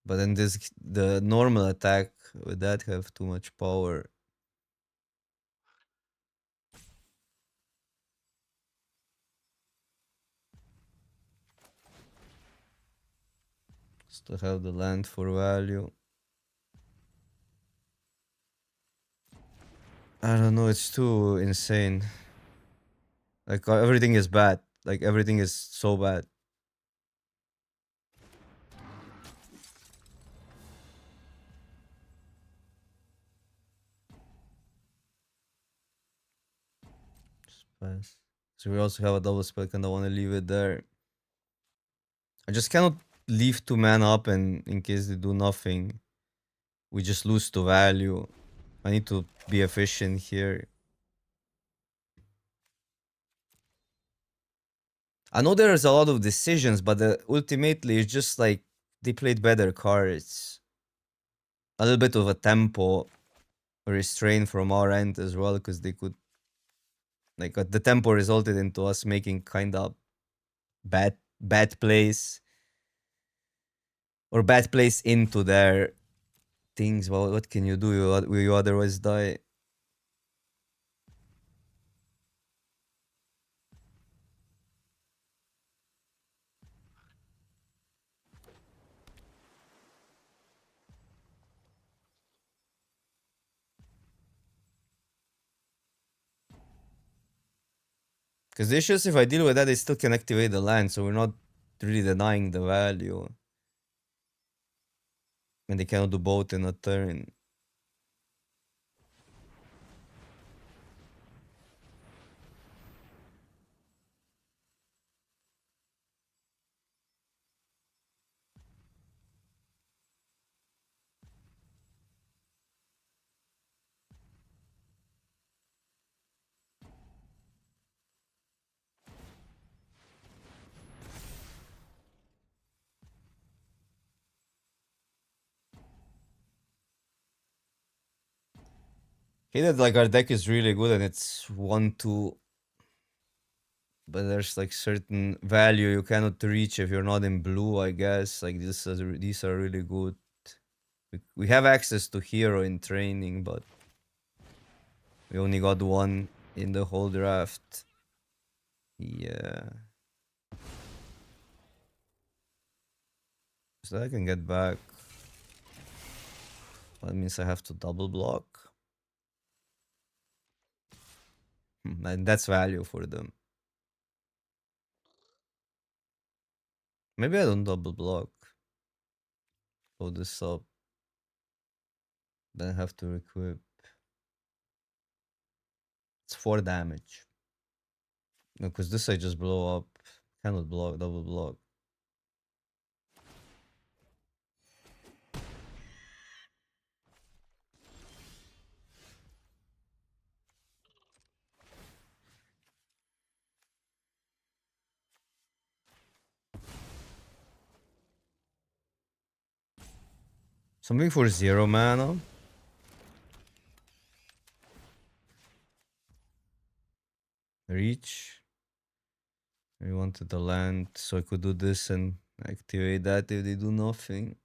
But then this the normal attack with that have too much power. Still have the land for value. I don't know, it's too insane. Like everything is bad. Like everything is so bad. Just pass. So we also have a double spell, and I want to leave it there. I just cannot leave 2 mana up and in case they do nothing, we just lose to value. I need to be efficient here. I know there's a lot of decisions, but ultimately it's just like they played better cards. A little bit of a tempo restraint from our end as well, because they could like the tempo resulted into us making kind of bad plays or bad plays into their things. Well, what can you do? You otherwise die. Because the issue is if I deal with that, they still can activate the land, so we're not really denying the value. And they cannot do both in a turn. Hate that like our deck is really good and it's 1-2, but there's like certain value you cannot reach if you're not in blue, I guess. Like these are really good. We have access to hero in training, but we only got one in the whole draft. Yeah. So I can get back. That means I have to double block. And that's value for them. Maybe I don't double block. Blow this up. Then I have to equip. It's 4 damage. No, because this I just blow up. Cannot block, double block. Something for 0 mana. Reach. We wanted the land, so I could do this and activate that if they do nothing.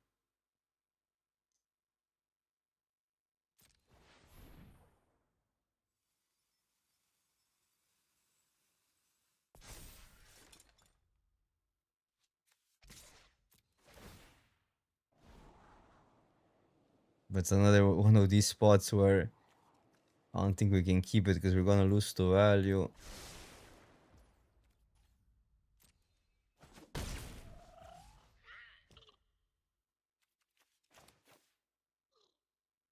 But it's another one of these spots where I don't think we can keep it because we're gonna lose to value.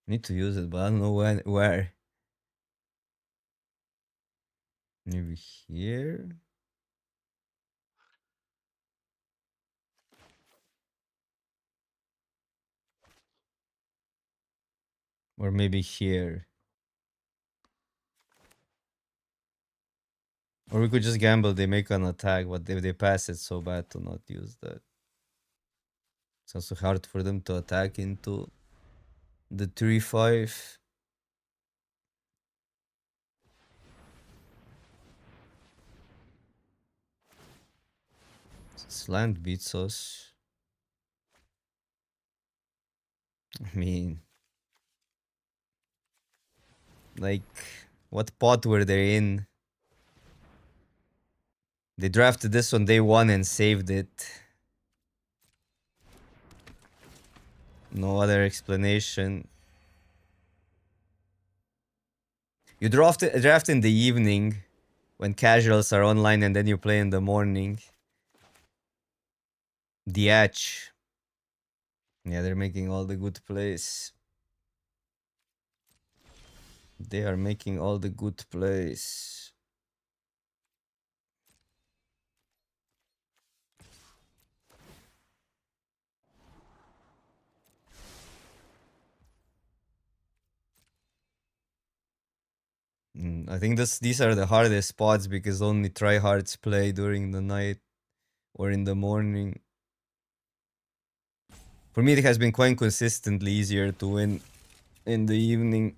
Need to use it, but I don't know when, where. Maybe here? Or maybe here. Or we could just gamble they make an attack, but if they pass, it's so bad to not use that. It's also hard for them to attack into the 3-5. This land beats us. I mean, like, what pot were they in? They drafted this on day one and saved it. No other explanation. You draft in the evening when casuals are online and then you play in the morning. The edge. Yeah, they're making all the good plays. They are making all the good plays. I think these are the hardest spots because only tryhards play during the night or in the morning. For me, it has been quite consistently easier to win in the evening.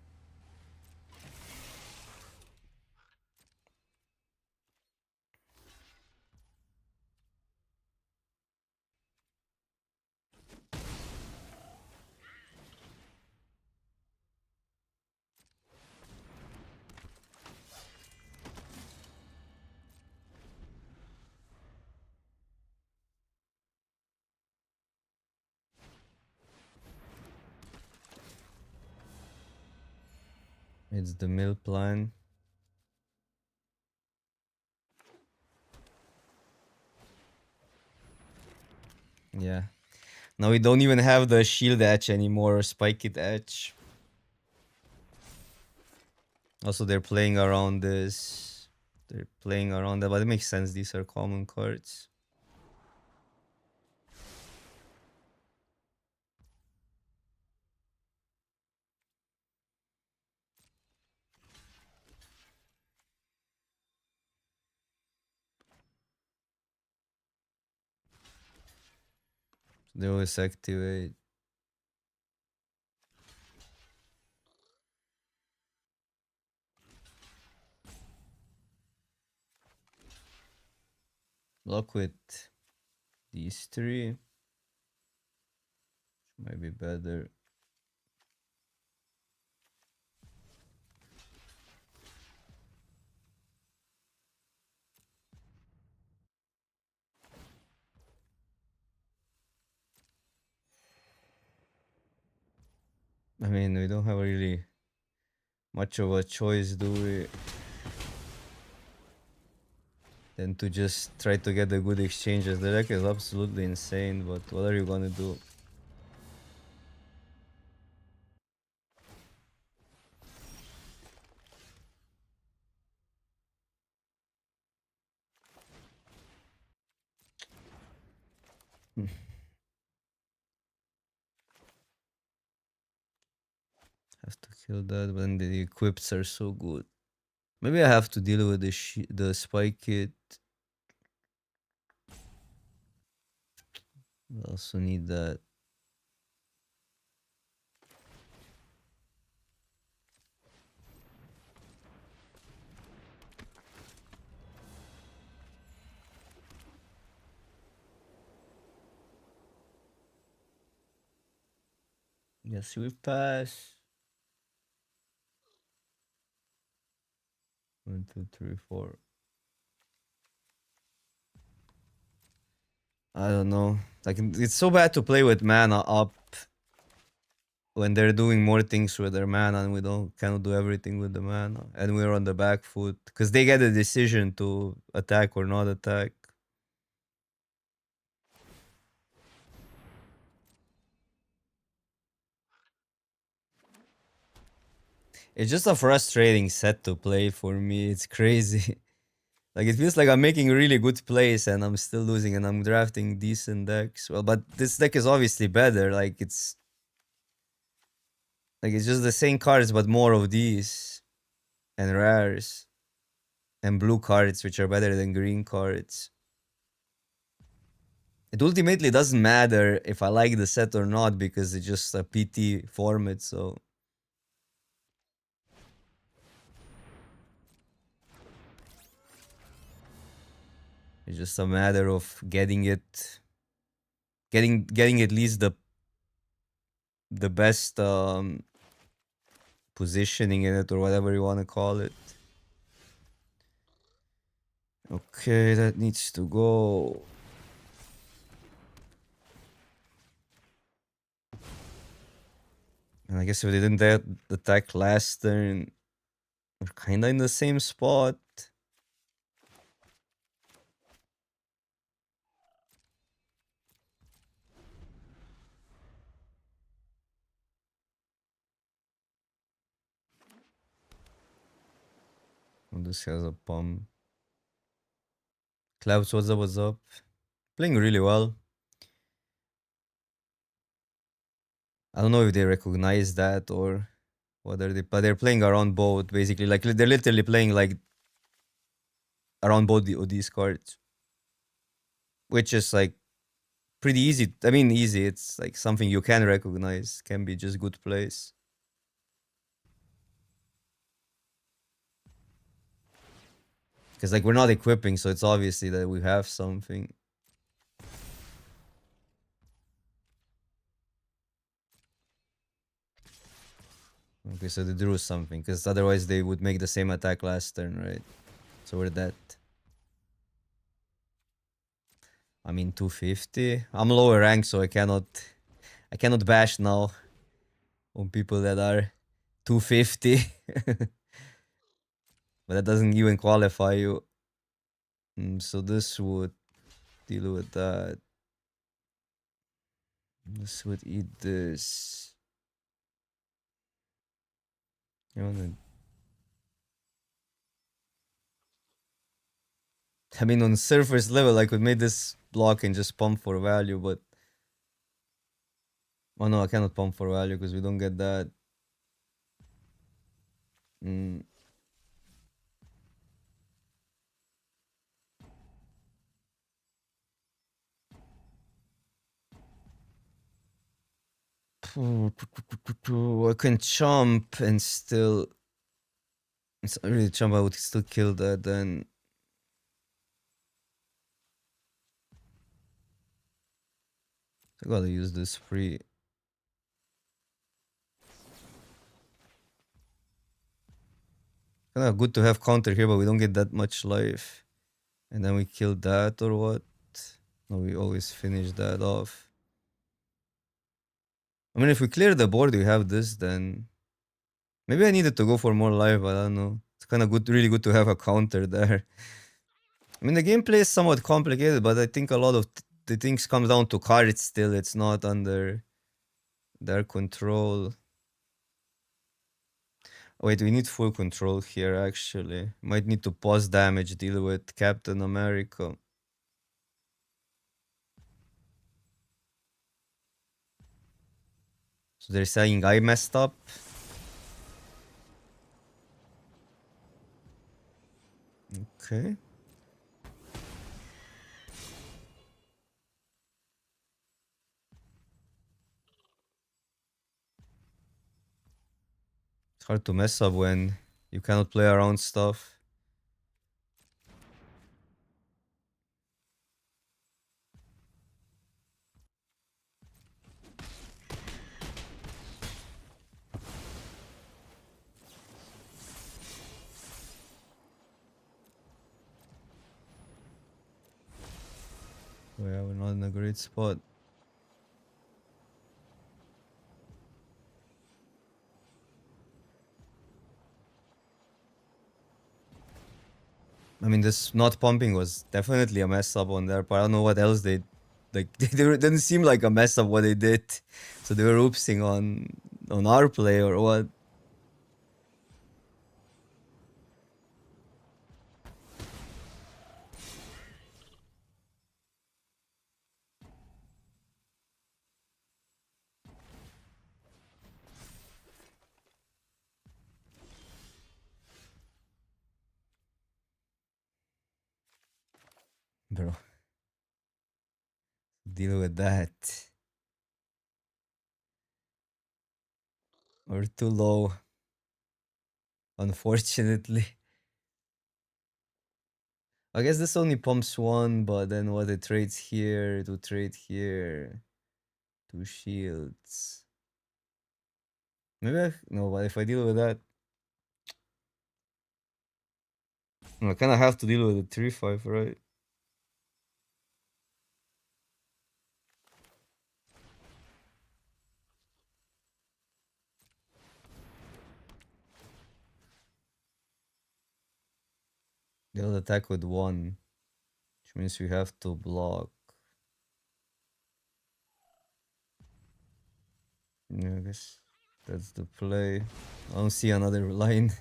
It's the mill plan. Yeah. Now we don't even have the shield edge anymore or spike it edge. Also, they're playing around this. They're playing around that, but it makes sense. These are common cards. They always activate. Lock with these three. Might be better. I mean, we don't have really much of a choice, do we? Than to just try to get the good exchanges. The deck is absolutely insane, but what are you gonna do? Have to kill that, but then the equips are so good. Maybe I have to deal with the spike kit. I also need that. Yes, we pass. 1, 2, 3, 4. I don't know. Like it's so bad to play with mana up when they're doing more things with their mana and we don't cannot do everything with the mana and we're on the back foot because they get a decision to attack or not attack. It's just a frustrating set to play for me. It's crazy. Like it feels like I'm making really good plays and I'm still losing and I'm drafting decent decks. Well, but this deck is obviously better. It's just the same cards but more of these and rares and blue cards which are better than green cards. It ultimately doesn't matter if I like the set or not because it's just a PT format, so it's just a matter of getting at least the best positioning in it or whatever you want to call it. Okay, that needs to go. And I guess if they didn't attack last turn, we're kinda in the same spot. Oh, this has a pump. Clouds, what's up, what's up? Playing really well. I don't know if they recognize that or what are they, but they're playing around both basically. Like they're literally playing like around both of these cards, which is like pretty easy. I mean, easy. It's like something you can recognize. Can be just good plays. Because like we're not equipping, so it's obviously that we have something. Okay, so they drew something, because otherwise they would make the same attack last turn, right? So we're dead. I mean 250. I'm lower rank, so I cannot bash now on people that are 250. But that doesn't even qualify you. So this would deal with that. This would eat this. You wanna... I mean, on surface level, I could make this block and just pump for value, but... Oh no, I cannot pump for value because we don't get that. Mm. I can jump and still... It's not really jump, I would still kill that then. I gotta use this free. Kinda good to have counter here, but we don't get that much life. And then we kill that or what? No, we always finish that off. I mean, if we clear the board, we have this, then... Maybe I needed to go for more life, but I don't know. It's kind of good, really good to have a counter there. I mean, the gameplay is somewhat complicated, but I think a lot of the things comes down to cards still. It's not under their control. Wait, we need full control here, actually. Might need to pause damage, deal with Captain America. So they're saying I messed up. Okay. It's hard to mess up when you cannot play around stuff. Yeah, we're not in a great spot. I mean, this not pumping was definitely a mess up on their part. I don't know what else they like. Didn't seem like a mess up what they did. So they were oopsing on our play or what, bro? Deal with that. We're too low, unfortunately. I guess this only pumps one, but then what it trades here, it would trade here. Two shields. Maybe no, but if I deal with that, I kind of have to deal with the 3-5, right? They'll attack with one, which means we have to block. Yeah, I guess that's the play. I don't see another line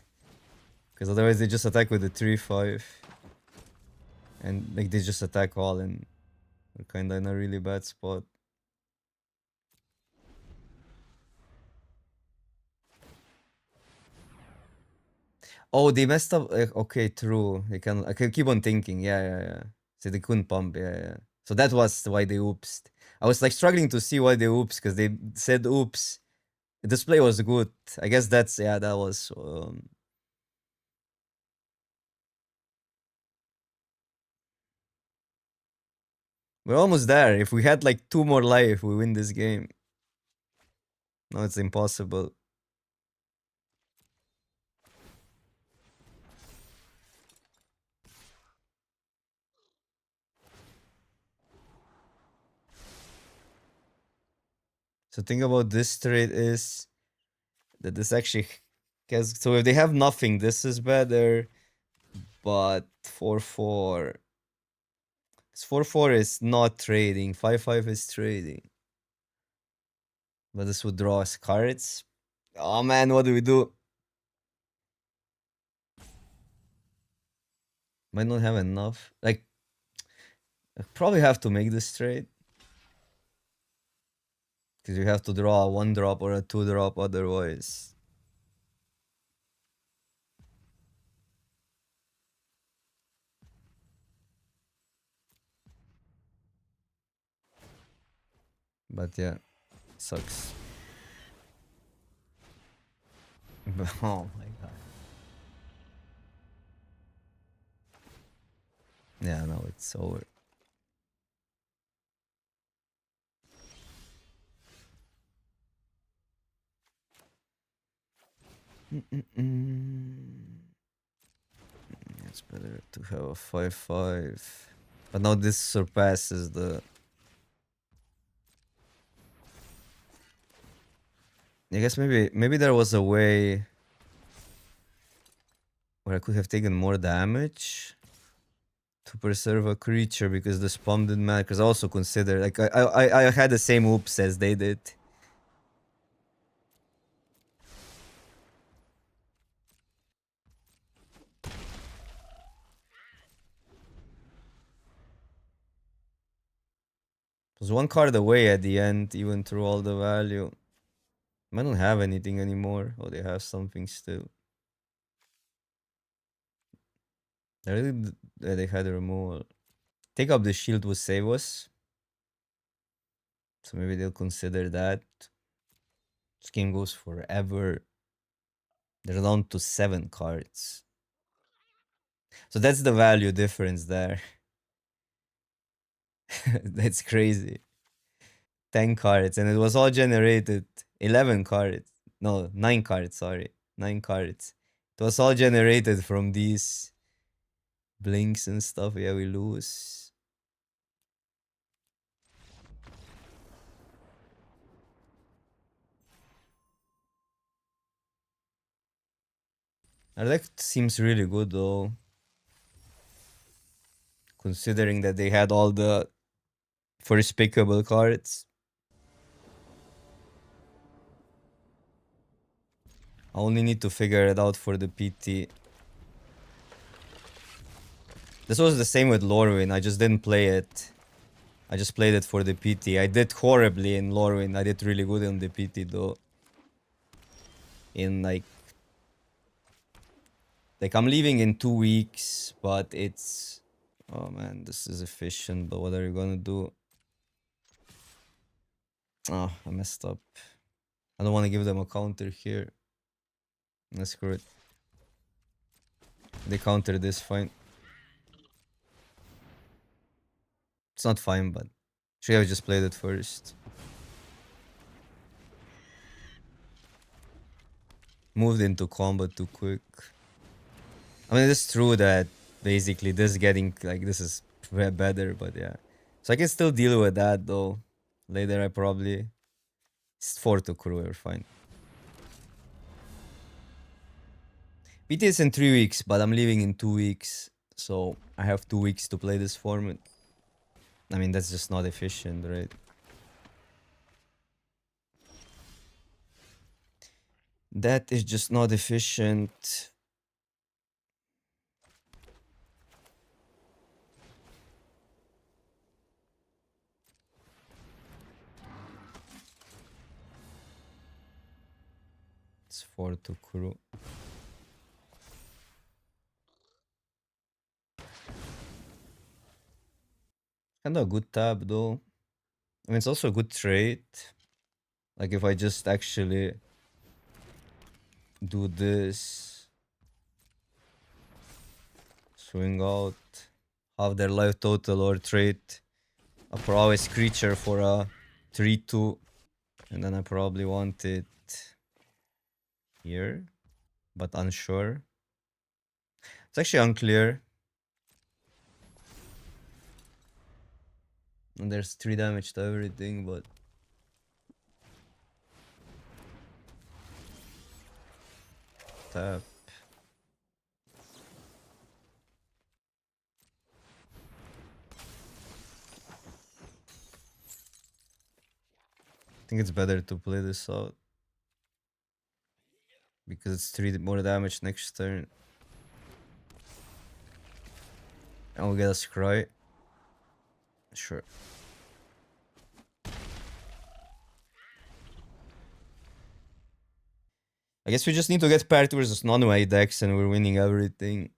because otherwise they just attack with the 3-5, and like they just attack all, and we're kind of in a really bad spot. Oh, they messed up. Okay, true. They can. I can keep on thinking. Yeah, yeah, yeah. So they couldn't pump. Yeah, yeah. So that was why they oopsed. I was like struggling to see why they oops because they said oops. The display was good. I guess that's yeah. That was. We're almost there. If we had like two more life, we win this game. No, it's impossible. So thing about this trade is that this actually has. So if they have nothing, this is better. But 4-4. 4-4 is not trading. 5-5 is trading. But this would draw us cards. Oh man, what do we do? Might not have enough. Like, I probably have to make this trade. Because you have to draw a 1-drop or a 2-drop otherwise. But yeah, sucks. Oh my god. Yeah, no, it's over. It's better to have a 5-5. But now this surpasses the. I guess maybe there was a way where I could have taken more damage to preserve a creature because the spam didn't matter. Because I also consider like I had the same oops as they did. It was one card away at the end, even through all the value. I don't have anything anymore. Oh, they have something still. I really they had a removal. Take up the shield would save us. So maybe they'll consider that. This game goes forever. They're down to 7 cards. So that's the value difference there. That's crazy. 10 cards, and it was all generated. 11 cards. No, 9 cards, sorry. 9 cards. It was all generated from these blinks and stuff. Yeah, we lose. Our deck seems really good though, considering that they had all the first pickable cards. I only need to figure it out for the PT. This was the same with Lorwyn, I just didn't play it. I just played it for the PT. I did horribly in Lorwyn. I did really good in the PT though. In like I'm leaving in 2 weeks, but it's, oh man, this is efficient, but what are you gonna do? Oh, I messed up. I don't want to give them a counter here. Let's screw it. They counter this, fine. It's not fine, but should have just played it first. Moved into combat too quick. I mean, it's true that basically this getting, like, this is better, but yeah. So I can still deal with that though. Later I probably... It's 4 to crew, we're fine. PT is in 3 weeks, but I'm leaving in 2 weeks. So I have 2 weeks to play this format. I mean, that's just not efficient, right? That is just not efficient. It's 4 to crew. Kind of a good tab though. I mean, it's also a good trade. Like if I just actually do this, swing out, half their life total, or trade a prowess creature for a 3/2, and then I probably want it here, but unsure. It's actually unclear. And there's 3 damage to everything, but tap. I think it's better to play this out because it's 3 more damage next turn. And we'll get a scry. Sure. I guess we just need to get paired versus non-white decks and we're winning everything.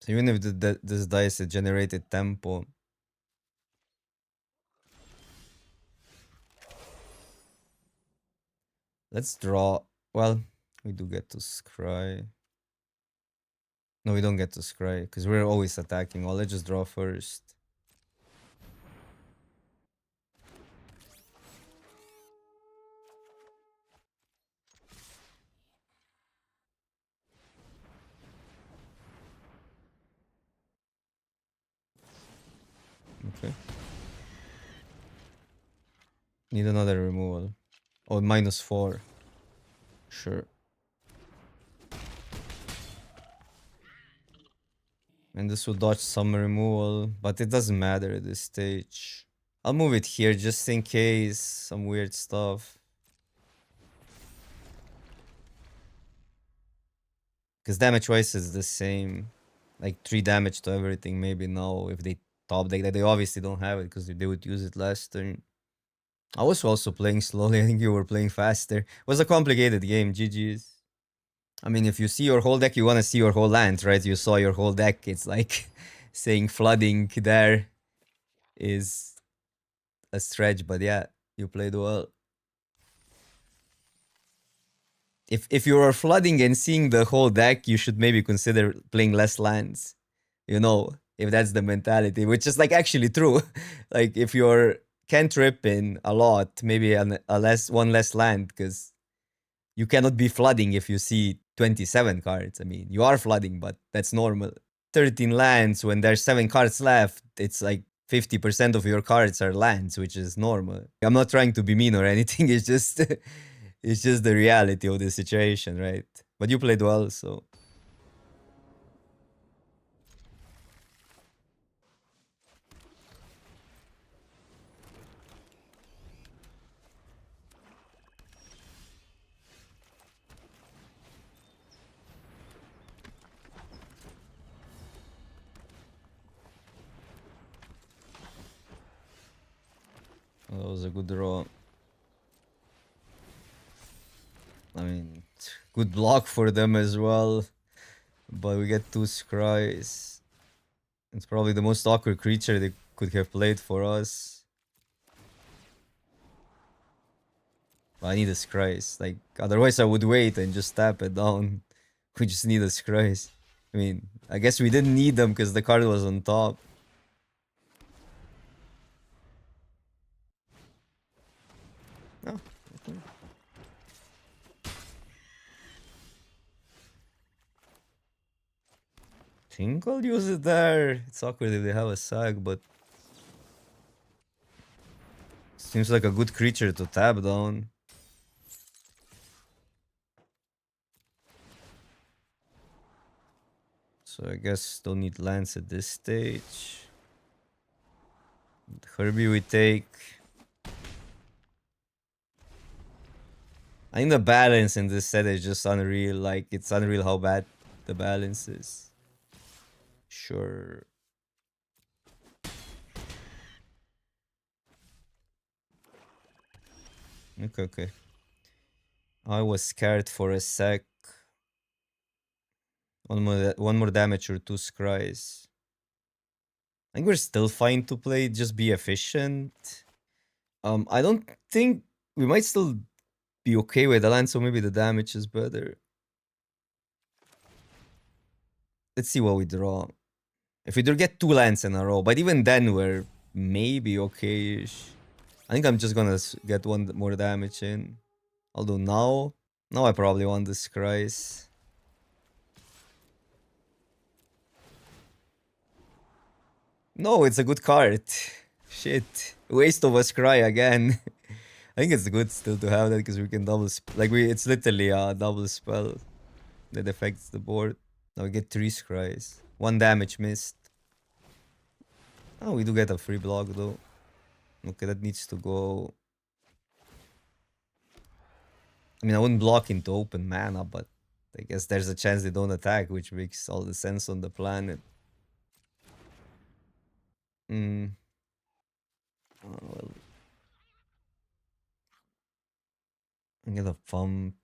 So even if this dice had generated tempo. Let's draw. Well, we do get to scry. No, we don't get to scry because we're always attacking. Well, let's just draw first. Okay. Need another removal. Oh, -4. Sure. And this will dodge some removal, but it doesn't matter at this stage. I'll move it here just in case some weird stuff. Because damage-wise is the same. Like 3 damage to everything maybe now if they top deck that. They obviously don't have it because they would use it last turn. I was also playing slowly. I think you were playing faster. It was a complicated game. GG's. I mean, if you see your whole deck, you want to see your whole land, right? You saw your whole deck. It's like saying flooding there is a stretch, but yeah, you played well. If you are flooding and seeing the whole deck, you should maybe consider playing less lands. You know, if that's the mentality, which is like actually true. Like if you're cantripping a lot, maybe one less land, because you cannot be flooding if you see 27 cards. I mean, you are flooding, but that's normal. 13 lands when there's 7 cards left, it's like 50% of your cards are lands, which is normal. I'm not trying to be mean or anything. It's just it's just the reality of the situation, right? But you played well, so. That was a good draw. I mean, good block for them as well. But we get 2 scries. It's probably the most awkward creature they could have played for us. But I need a scries. Like, otherwise I would wait and just tap it down. We just need a scries. I mean, I guess we didn't need them because the card was on top. Oh, okay. Think I'll use it there. It's awkward if they have a sag, but seems like a good creature to tap down. So I guess don't need lands at this stage. Herbie we take. I think the balance in this set is just unreal. Like, it's unreal how bad the balance is. Sure. Okay, okay. I was scared for a sec. One more damage or 2 scries. I think we're still fine to play. Just be efficient. I don't think we might still be okay with the land, so maybe the damage is better. Let's see what we draw. If we do get 2 lands in a row, but even then we're maybe okay-ish. I think I'm just gonna get 1 more damage in. Although now I probably want the scries. No, it's a good card. Shit. Waste of a scry again. I think it's good still to have that because we can double it's literally a double spell that affects the board. Now we get 3 scries. 1 damage missed. Oh, we do get a free block though. Okay, that needs to go. I mean, I wouldn't block into open mana, but I guess there's a chance they don't attack, which makes all the sense on the planet. Hmm. Oh, well, I'm gonna pump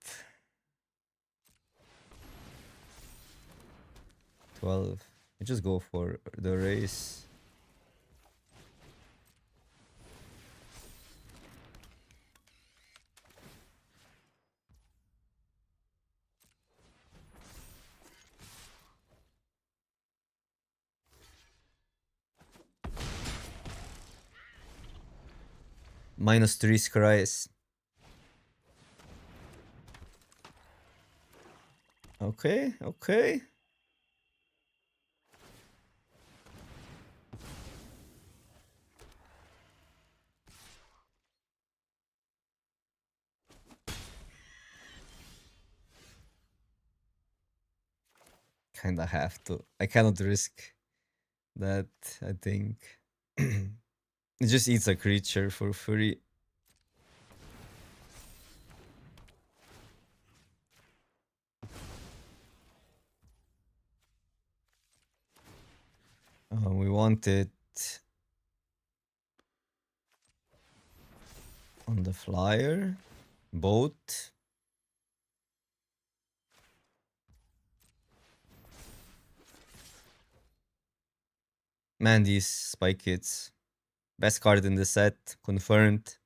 12. I just go for the race. -3 scries. Okay, okay. Kinda have to. I cannot risk that, I think. It just eats a creature for free. We want it on the flyer. Boat. Man, these spike hits. Best card in the set. Confirmed.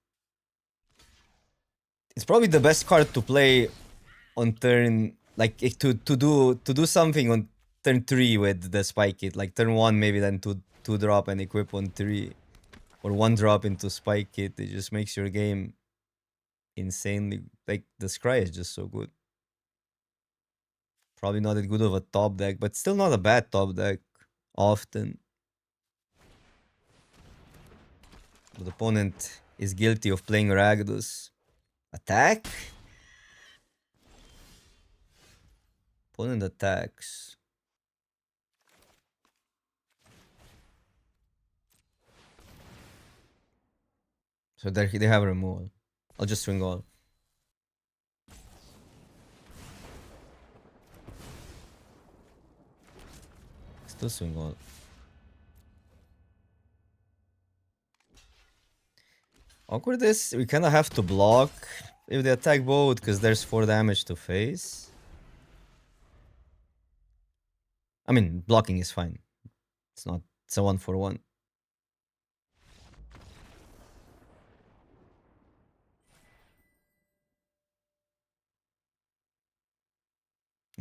It's probably the best card to play on turn, like to do something on turn 3 with the spike hit. Like turn 1 maybe, then 2 drop and equip on 3. Or 1 drop into spike hit. It just makes your game insanely, like, the scry is just so good. Probably not that good of a top deck, but still not a bad top deck often. The opponent is guilty of playing Ragdos. Attack? Opponent attacks. So they have removal. I'll just swing all. Still swing all. Awkward is we kind of have to block if they attack both because there's 4 damage to face. I mean, blocking is fine. It's not. It's a 1-for-1.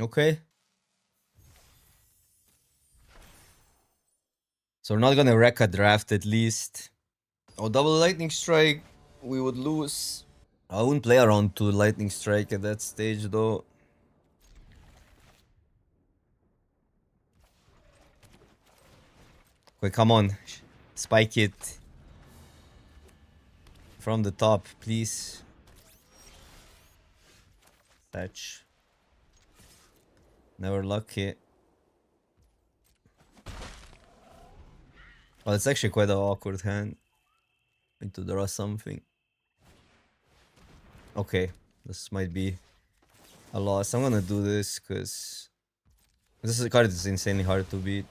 Okay. So we're not gonna wreck a draft at least. Oh, double lightning strike. We would lose. I wouldn't play around 2 lightning strike at that stage though. Wait, come on. Spike it. From the top, please. Thatch. Never lucky. Well, it's actually quite an awkward hand. Need to draw something. Okay, this might be a loss. I'm gonna do this because this is a card that's insanely hard to beat.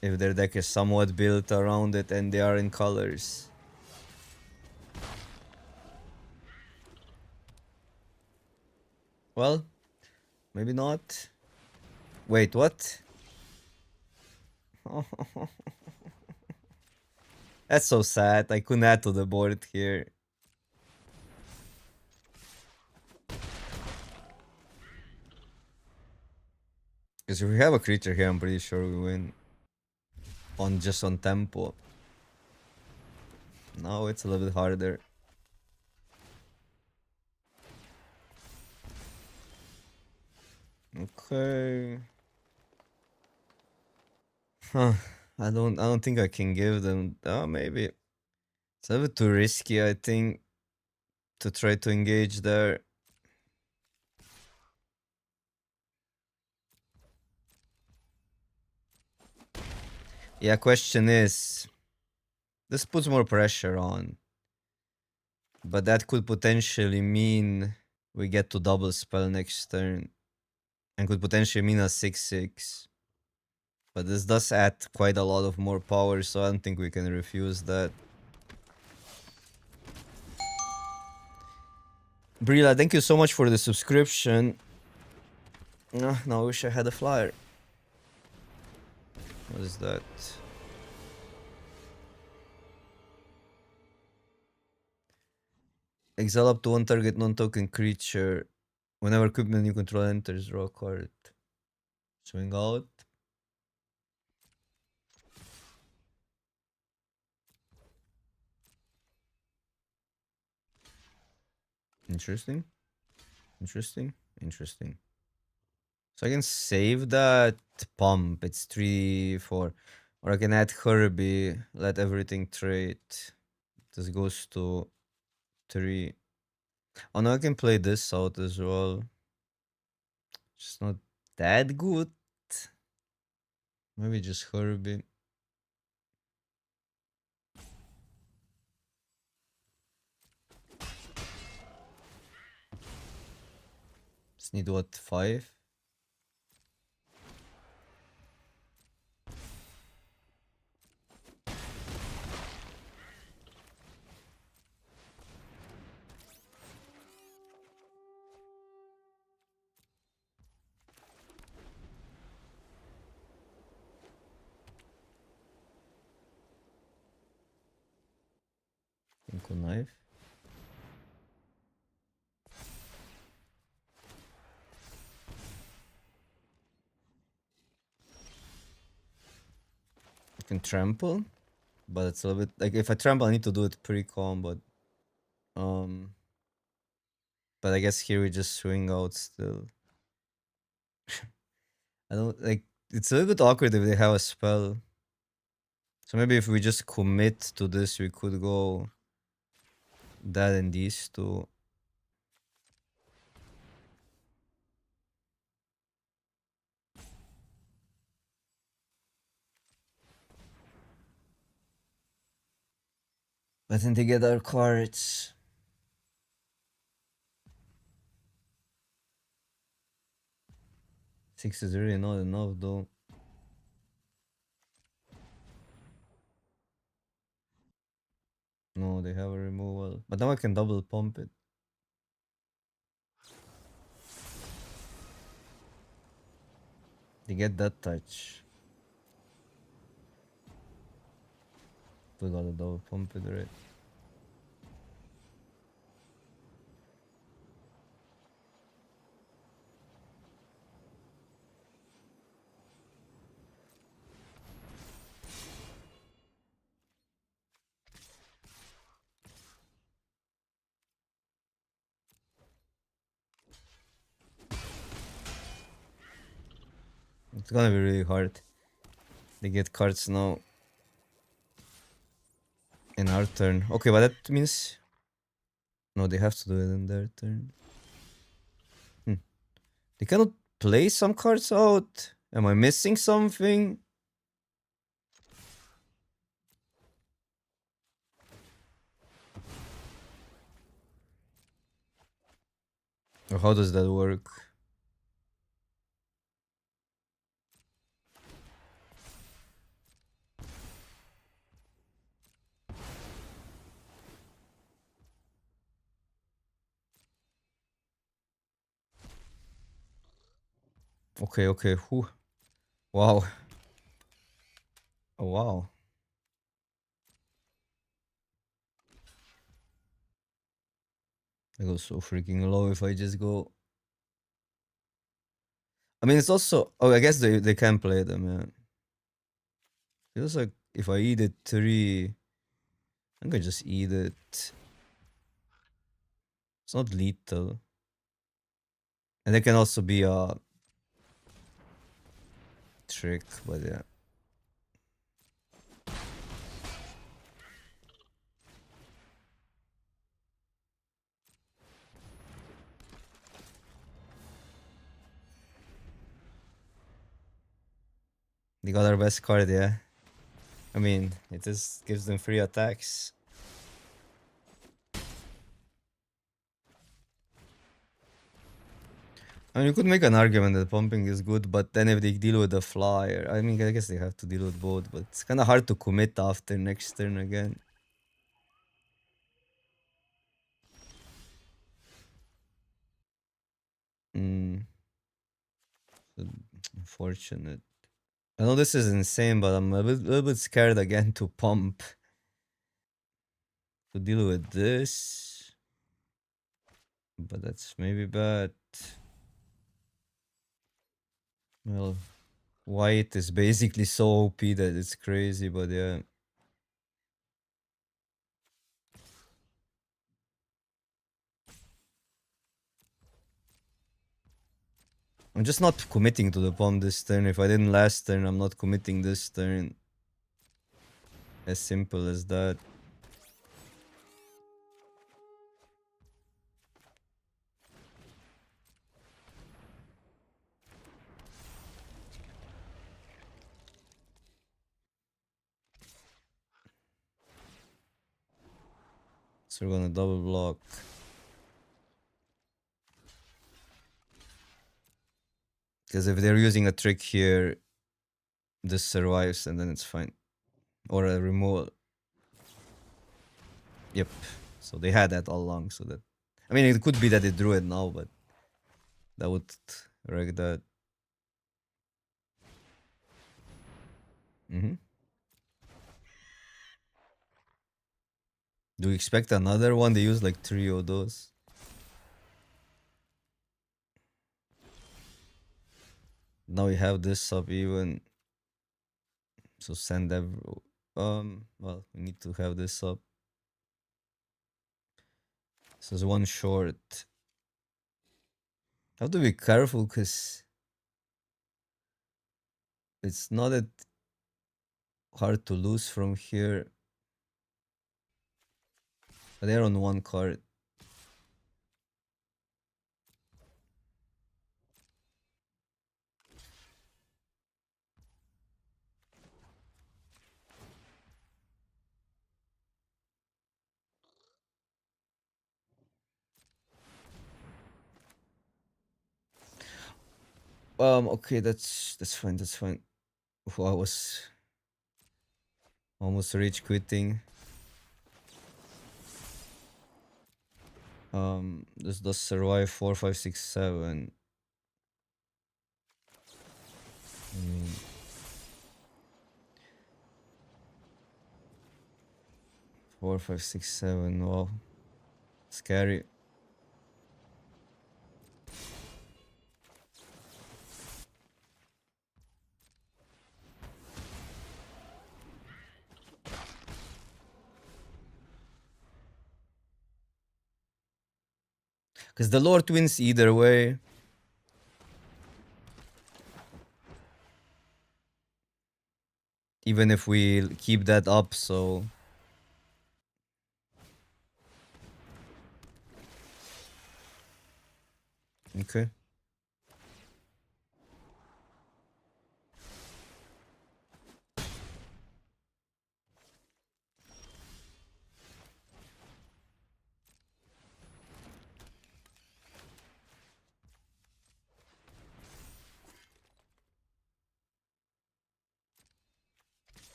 If their deck is somewhat built around it and they are in colors. Well, maybe not. Wait, what? That's so sad. I couldn't add to the board here. Because if we have a creature here, I'm pretty sure we win. Just on tempo. Now it's a little bit harder. Okay. Huh. I don't think I can give them. Oh, maybe. It's a little bit too risky, I think, to try to engage there. Yeah, question is, this puts more pressure on. But that could potentially mean we get to double spell next turn. And could potentially mean a 6/6. But this does add quite a lot of more power, so I don't think we can refuse that. Brila, thank you so much for the subscription. Now I wish I had a flyer. What is that? Exile up to 1 target non-token creature. Whenever equipment you control enters, draw a card. Swing out. Interesting. Interesting. Interesting. So I can save that pump. It's 3/4. Or I can add Herbie, let everything trade. This goes to 3. Oh no, I can play this out as well. Just not that good. Maybe just Herbie. Just need what, 5? Inco knife. I can trample, but it's a little bit like if I trample, I need to do it pre-com, um, but I guess here we just swing out still. I don't like. It's a little bit awkward if they have a spell. So maybe if we just commit to this, we could go that and these two. But then they get our cards. Six is really not enough though. No, they have a removal. But now I can double pump it. They get that touch. We gotta double pump it, right? It's gonna be really hard. They get cards now. In our turn. Okay, but that means... No, they have to do it in their turn. They cannot play some cards out? Am I missing something? Or how does that work? Okay, okay. Whew. Wow. Oh, wow. I go so freaking low if I just go... I mean, it's also... Oh, I guess they can play them, yeah. Feels like if I eat it 3... I'm gonna just eat it. It's not lethal. And there can also be a... trick, but yeah. They got our best card, yeah. I mean, it just gives them free attacks. I mean, you could make an argument that pumping is good, but then if they deal with the flyer, I mean, I guess they have to deal with both, but it's kind of hard to commit after next turn again. Hmm. Unfortunate. I know this is insane, but I'm a little bit scared again to pump. To deal with this. But that's maybe bad. Well, white is basically so OP that it's crazy, but yeah. I'm just not committing to the pump this turn. If I didn't last turn, I'm not committing this turn. As simple as that. So we're gonna double block. Because if they're using a trick here, this survives and then it's fine. Or a removal. Yep. So they had that all along, so that... I mean, it could be that they drew it now, but... That would wreck that. Mm-hmm. Do you expect another one? They use like 3 of those. Now we have this up even. So send every... well, we need to have this up. So there's one short. Have to be careful because it's not that hard to lose from here. But they're on one card. Okay, that's fine. That's fine. Oh, I was almost rage quitting. This does survive 4, 5, 6, 7. I mean, 4, 5, 6, 7. Wow, scary. Because the Lord wins either way. Even if we keep that up, so. Okay.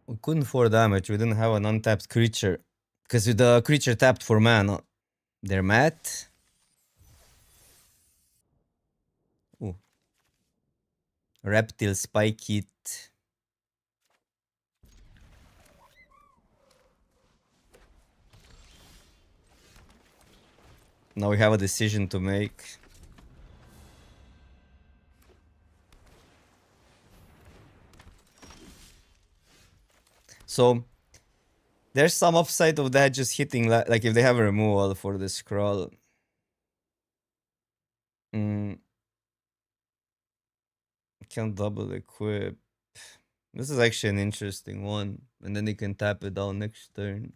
We couldn't 4 damage. We didn't have an untapped creature. Because the creature tapped for mana. They're mad. Ooh. Reptile Spike Hit. Now we have a decision to make. So there's some upside of that just hitting like if they have a removal for the scroll. Can't double equip. This is actually an interesting one. And then they can tap it down next turn.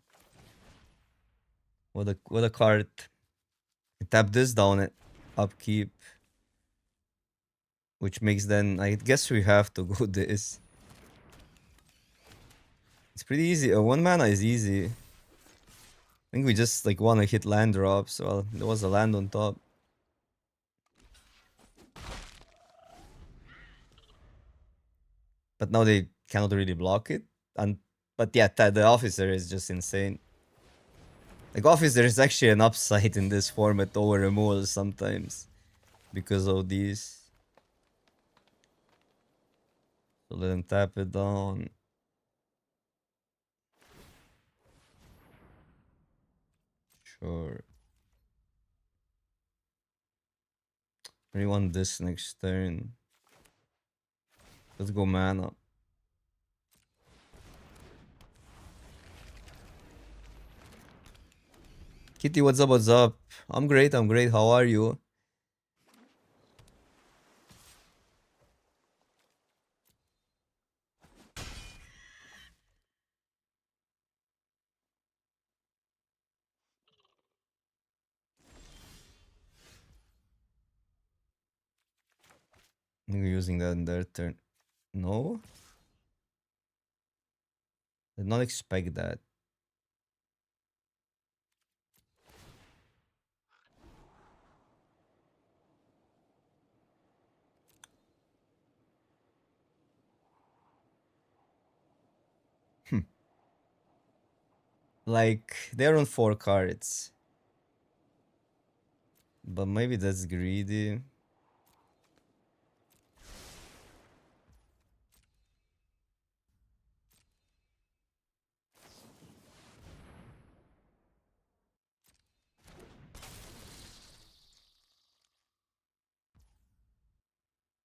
What a card. Tap this down at upkeep. Which makes then I guess we have to go this. It's pretty easy. 1 mana is easy. I think we just like wanna hit land drops. Well, there was a land on top. But now they cannot really block it. And but yeah, the officer is just insane. Like officer is actually an upside in this format over removal sometimes. Because of these. So let him tap it down. Sure. We want this next turn. Let's go mana. Kitty, what's up? What's up? I'm great. I'm great. How are you? I think we're using that in their turn. No? Did not expect that. Like, they're on 4 cards. But maybe that's greedy.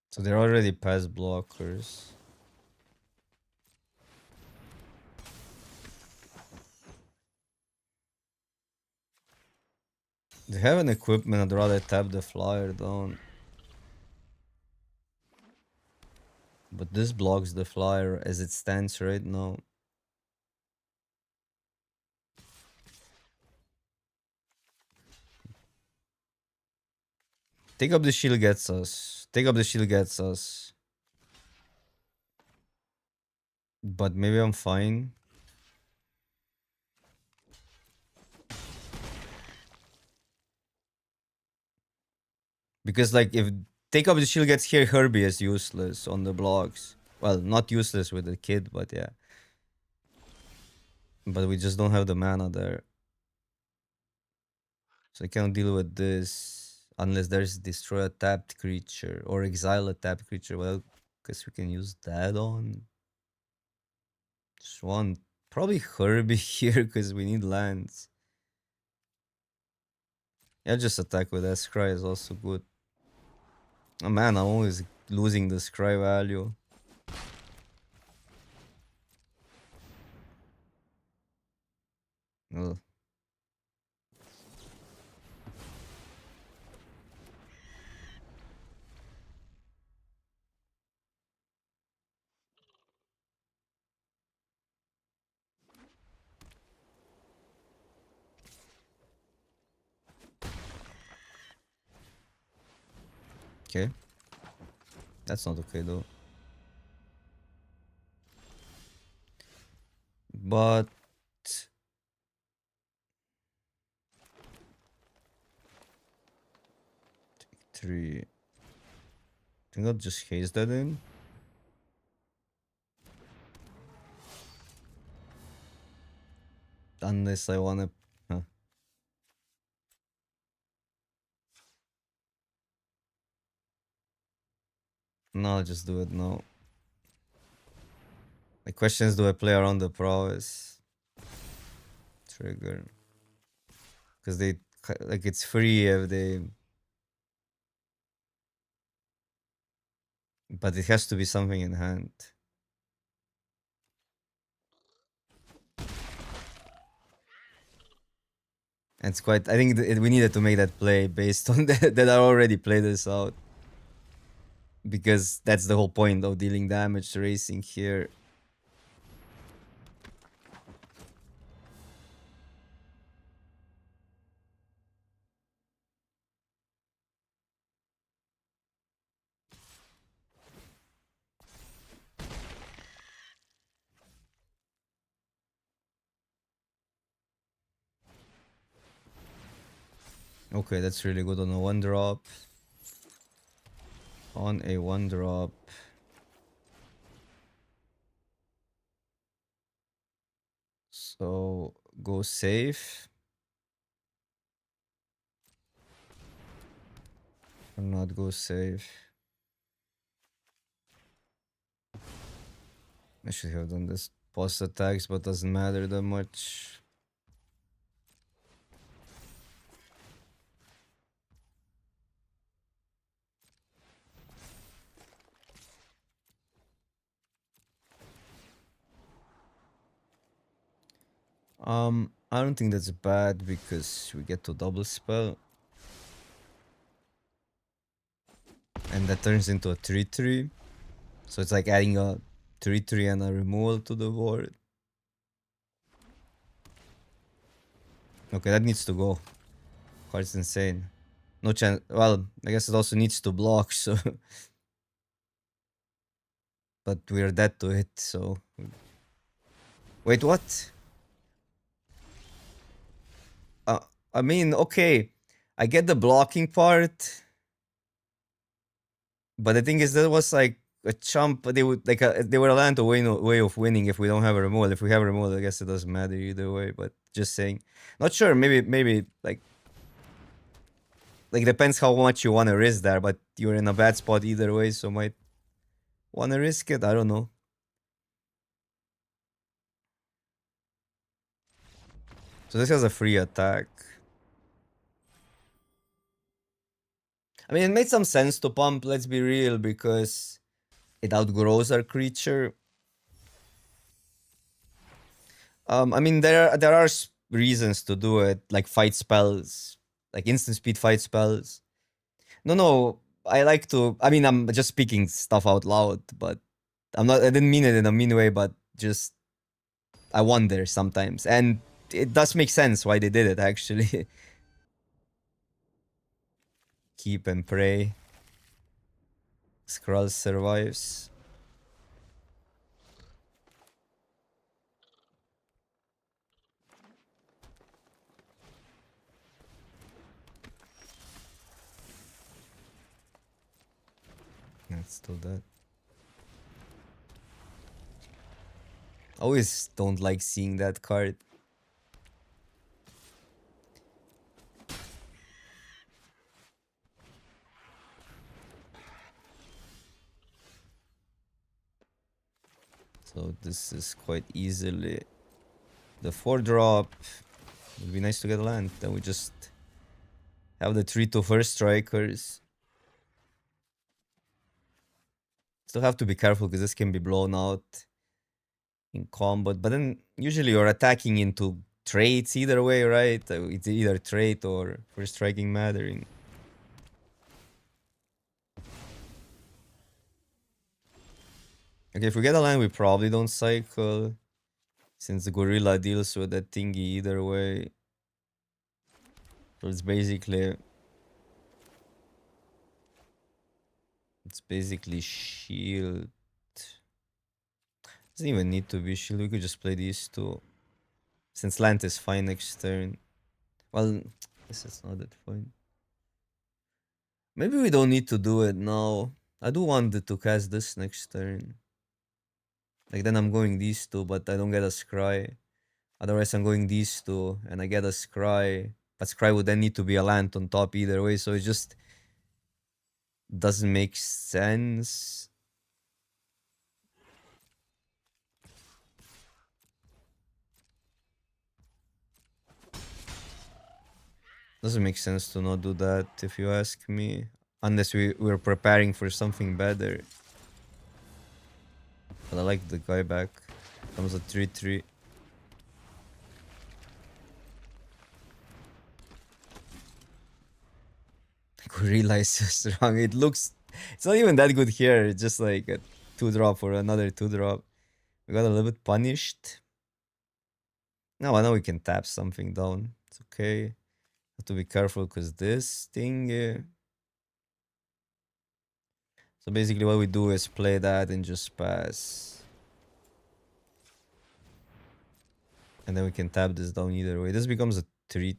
So they're already past blockers. They have an equipment. I'd rather tap the flyer down. But this blocks the flyer as it stands right now. Take up the shield gets us. Take up the shield gets us. But maybe I'm fine. Because like if take up the shield gets here, Herbie is useless on the blocks. Well, not useless with the kid, but yeah. But we just don't have the mana there. So I can't deal with this unless there's destroy a tapped creature or exile a tapped creature. Well, guess we can use that on. Just one. Probably Herbie here because we need lands. Yeah, just attack with that. Scry is also good. Oh man, I'm always losing the Scry value. Ugh. Okay. That's not okay though. But 3. I think I'll just haze that in. Unless I wanna. Huh. No, I'll just do it now. The question is, do I play around the prowess trigger? Because they like it's free if they, but it has to be something in hand. And it's quite. I think we needed to make that play based on that I already played this out. Because that's the whole point of dealing damage racing here. Okay, that's really good on a 1-drop. On a 1-drop. So go safe. Or not go safe. I should have done this post attacks, but doesn't matter that much. I don't think that's bad because we get to double spell. And that turns into a 3/3. So it's like adding a 3/3 and a removal to the board. Okay, that needs to go. Card's insane. No chance. Well, I guess it also needs to block, so. But we're dead to it, so. Wait, what? Uh, I mean, okay. I get the blocking part. But the thing is, that was like a chump. They would like they were allowed a way of winning if we don't have a removal. If we have a removal, I guess it doesn't matter either way. But just saying, not sure. Maybe like depends how much you want to risk there. But you're in a bad spot either way, so might want to risk it. I don't know. So this has a free attack. I mean, it made some sense to pump. Let's be real, because it outgrows our creature. I mean, there are reasons to do it, like fight spells, like instant speed fight spells. No, I like to. I mean, I'm just speaking stuff out loud, but I'm not. I didn't mean it in a mean way, but just I wonder sometimes, and it does make sense why they did it. Actually, keep and pray. Skrull survives. Still that. Always don't like seeing that card. So this is quite easily the 4-drop. Would be nice to get a land. Then we just have the 3-2 first strikers. Still have to be careful because this can be blown out in combat. But then usually you're attacking into traits either way, right? It's either trait or first striking mattering. Okay, if we get a land, we probably don't cycle. Since the gorilla deals with that thingy either way. So it's basically shield. Doesn't even need to be shield. We could just play these two. Since land is fine next turn. Well, this is not that fine. Maybe we don't need to do it now. I do want it to cast this next turn. Like then I'm going these two, but I don't get a scry. Otherwise I'm going these two and I get a scry. But scry would then need to be a land on top either way, so it just doesn't make sense. Doesn't make sense to not do that if you ask me. Unless we're preparing for something better. But I like the guy back. Comes a 3-3. Gorilla is so strong. It looks... It's not even that good here. It's just like a 2-drop or another 2-drop. We got a little bit punished. No, I know we can tap something down. It's okay. Have to be careful because this thing... So basically what we do is play that and just pass. And then we can tap this down either way. This becomes a 3-2.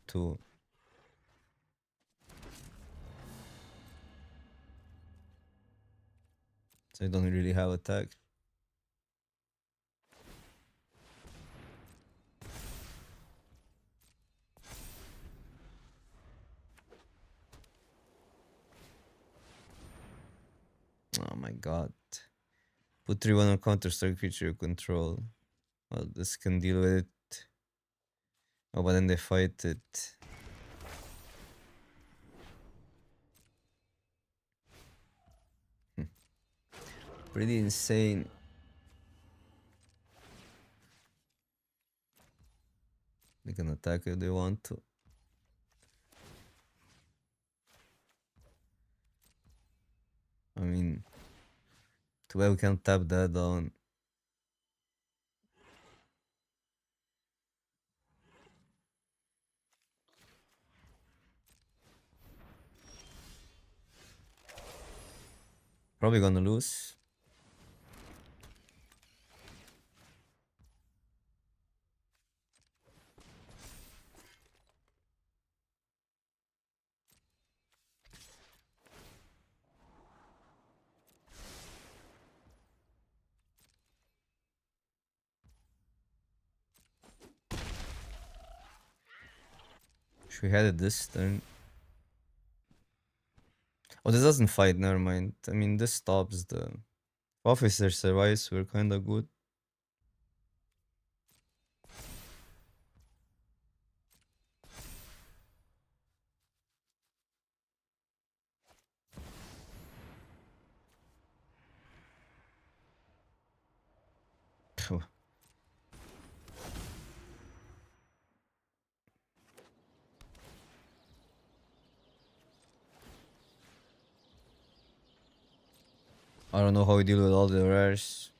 So I don't really have attack. Oh my god. Put 3-1 on counter strike creature you control. Well, this can deal with it. Oh, but then they fight it. Pretty insane. They can attack if they want to. I mean, too bad we can't tap that down. Probably gonna lose. Should we had it this turn? Oh, this doesn't fight, never mind. I mean, this stops the... Officer survives, we're kinda good. Phew. I don't know how we deal with all the rares.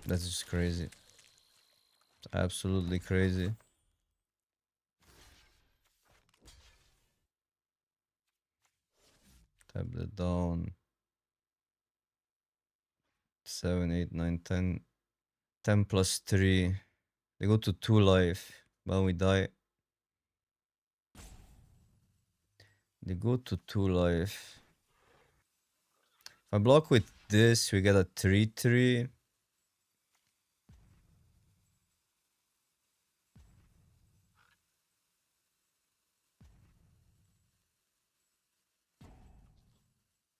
That's just crazy. It's absolutely crazy. Tap that down. 7, 8, 9, 10. 10 plus 3. They go to 2 life. Well, we die. They go to 2 life. If I block with this, we get a 3-3.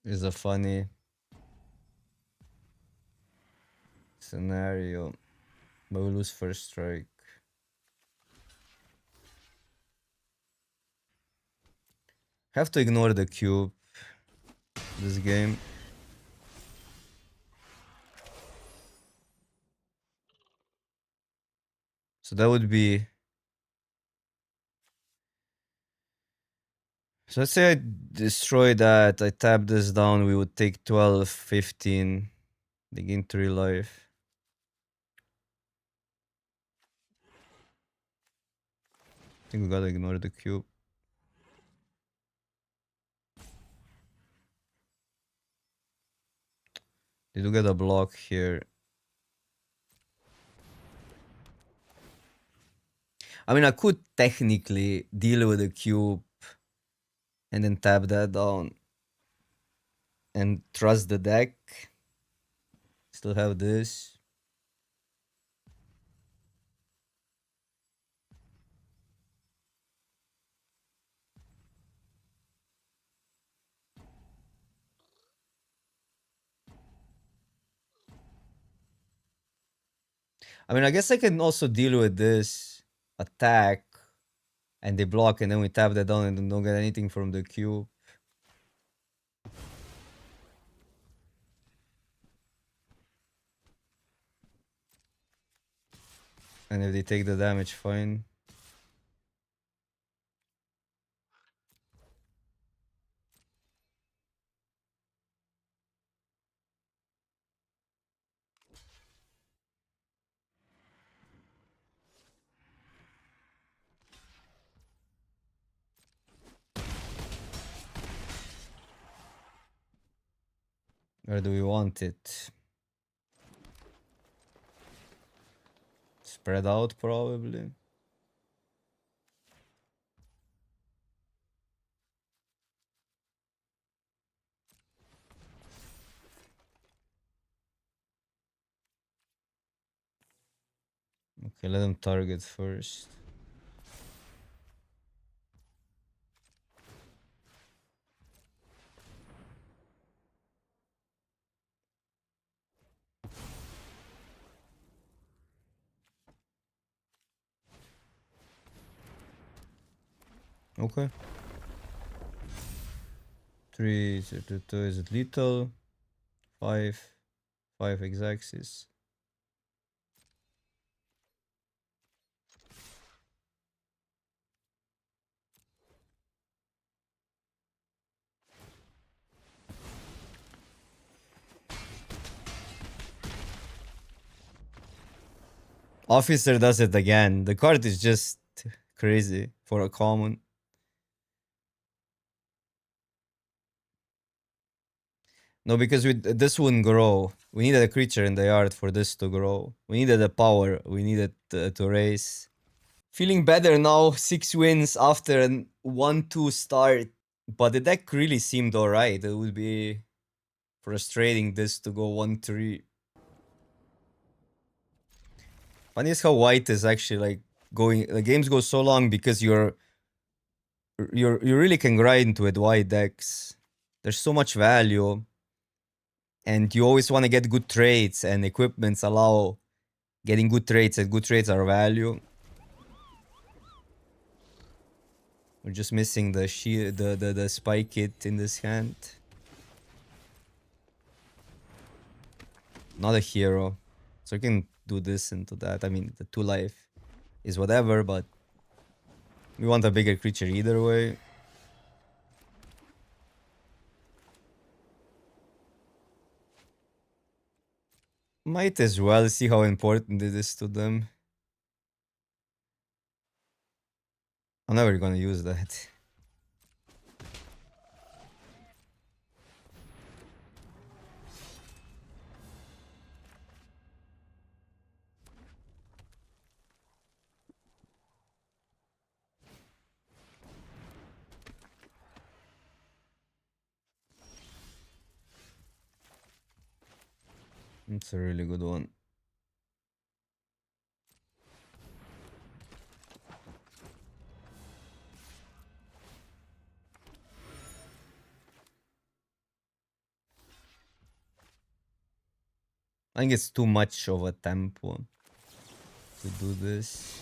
Is a funny scenario. But we lose first strike. Have to ignore the cube this game. So that would be... So let's say I destroy that, I tap this down, we would take 12, 15. They gain 3 life. I think we gotta ignore the cube. They do get a block here. I mean, I could technically deal with the cube and then tap that down and trust the deck. Still have this. I mean, I guess I can also deal with this attack and they block and then we tap that down and don't get anything from the cube. And if they take the damage, fine. Where do we want it? Spread out, probably. Okay, let them target first. Okay. 3, is it lethal? 5, 5 x-axis. Officer does it again. The card is just crazy for a common. No, because this wouldn't grow. We needed a creature in the yard for this to grow. We needed a power. We needed to raise. Feeling better now. 6 wins after an 1-2 start. But the deck really seemed alright. It would be frustrating this to go 1-3. Funny is how white is actually like going. The games go so long because you really can grind with white decks. There's so much value. And you always want to get good trades, and equipments allow getting good trades, and good trades are value. We're just missing the the spy kit in this hand. Not a hero. So you can do this into that. I mean, the 2 life is whatever, but we want a bigger creature either way. Might as well see how important it is to them. I'm never gonna use that. It's a really good one. I think it's too much of a tempo to do this.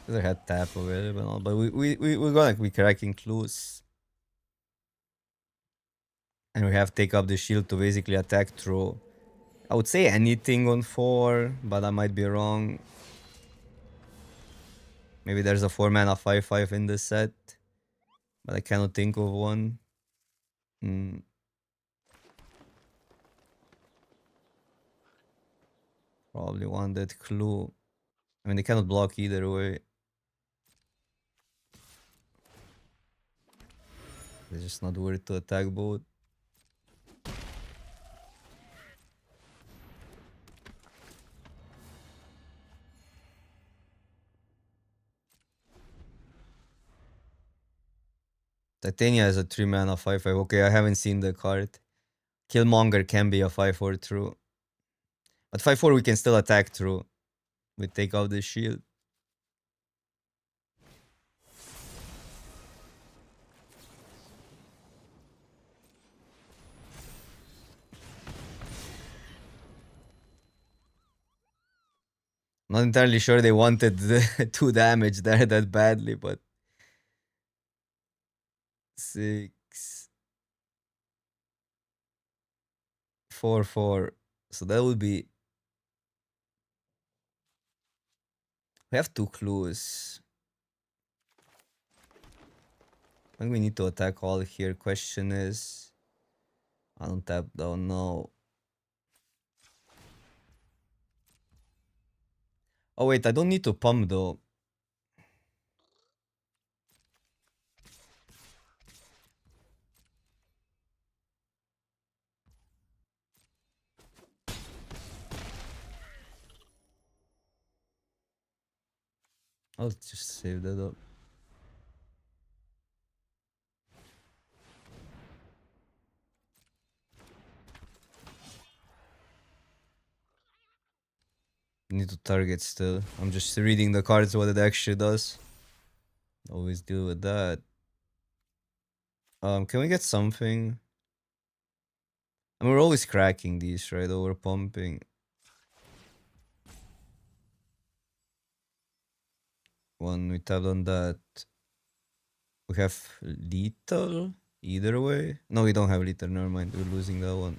Because I had tap available, but we're gonna be cracking clues. And we have take up the shield to basically attack through. I would say anything on 4, but I might be wrong. Maybe there's a 4-mana 5/5 in this set, but I cannot think of one. Probably one that clue. I mean, they cannot block either way. It's just not worth to attack both. Titania is a 3-mana 5/5. Okay, I haven't seen the card. Killmonger can be a 5/4 through. But 5/4 we can still attack through. We take out the shield. Not entirely sure they wanted the 2 damage there that badly, but 6 4/4. So that would be. We have 2 clues. I think we need to attack all here. Question is, I don't tap down now. Oh wait, I don't need to pump though. I'll just save that up. Need to target still. I'm just reading the cards what it actually does. Always deal with that. Can we get something? I mean, we're always cracking these, right? Over pumping. One, we tapped on that. We have lethal either way. No, we don't have lethal. Never mind. We're losing that one.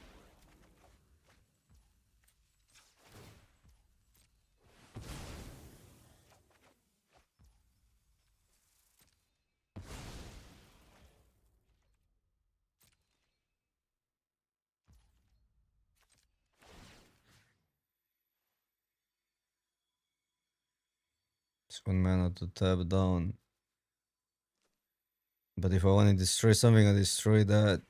It's 1 mana to tap down. But if I want to destroy something, I destroy that.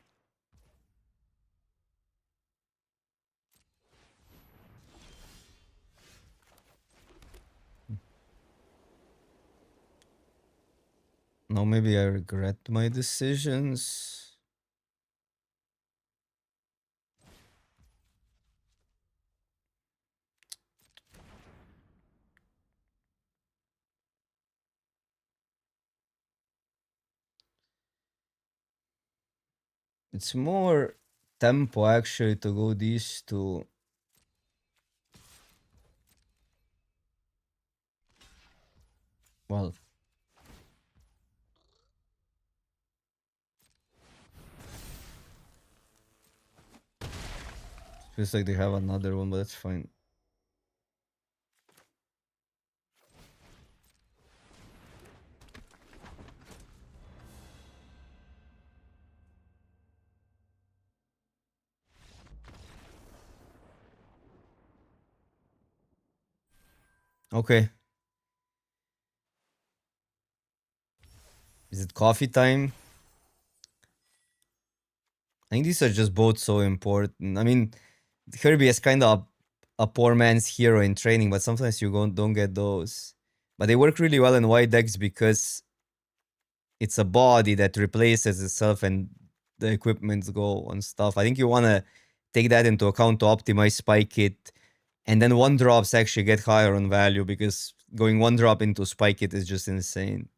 Now maybe I regret my decisions. It's more tempo actually to go these two. Well, feels like they have another one, but that's fine. Okay. Is it coffee time? I think these are just both so important. I mean, Kirby is kind of a poor man's hero in training, but sometimes you don't get those. But they work really well in white decks because it's a body that replaces itself and the equipments go on stuff. I think you want to take that into account to optimize spike it. And then one drops actually get higher on value because going one drop into spike it is just insane.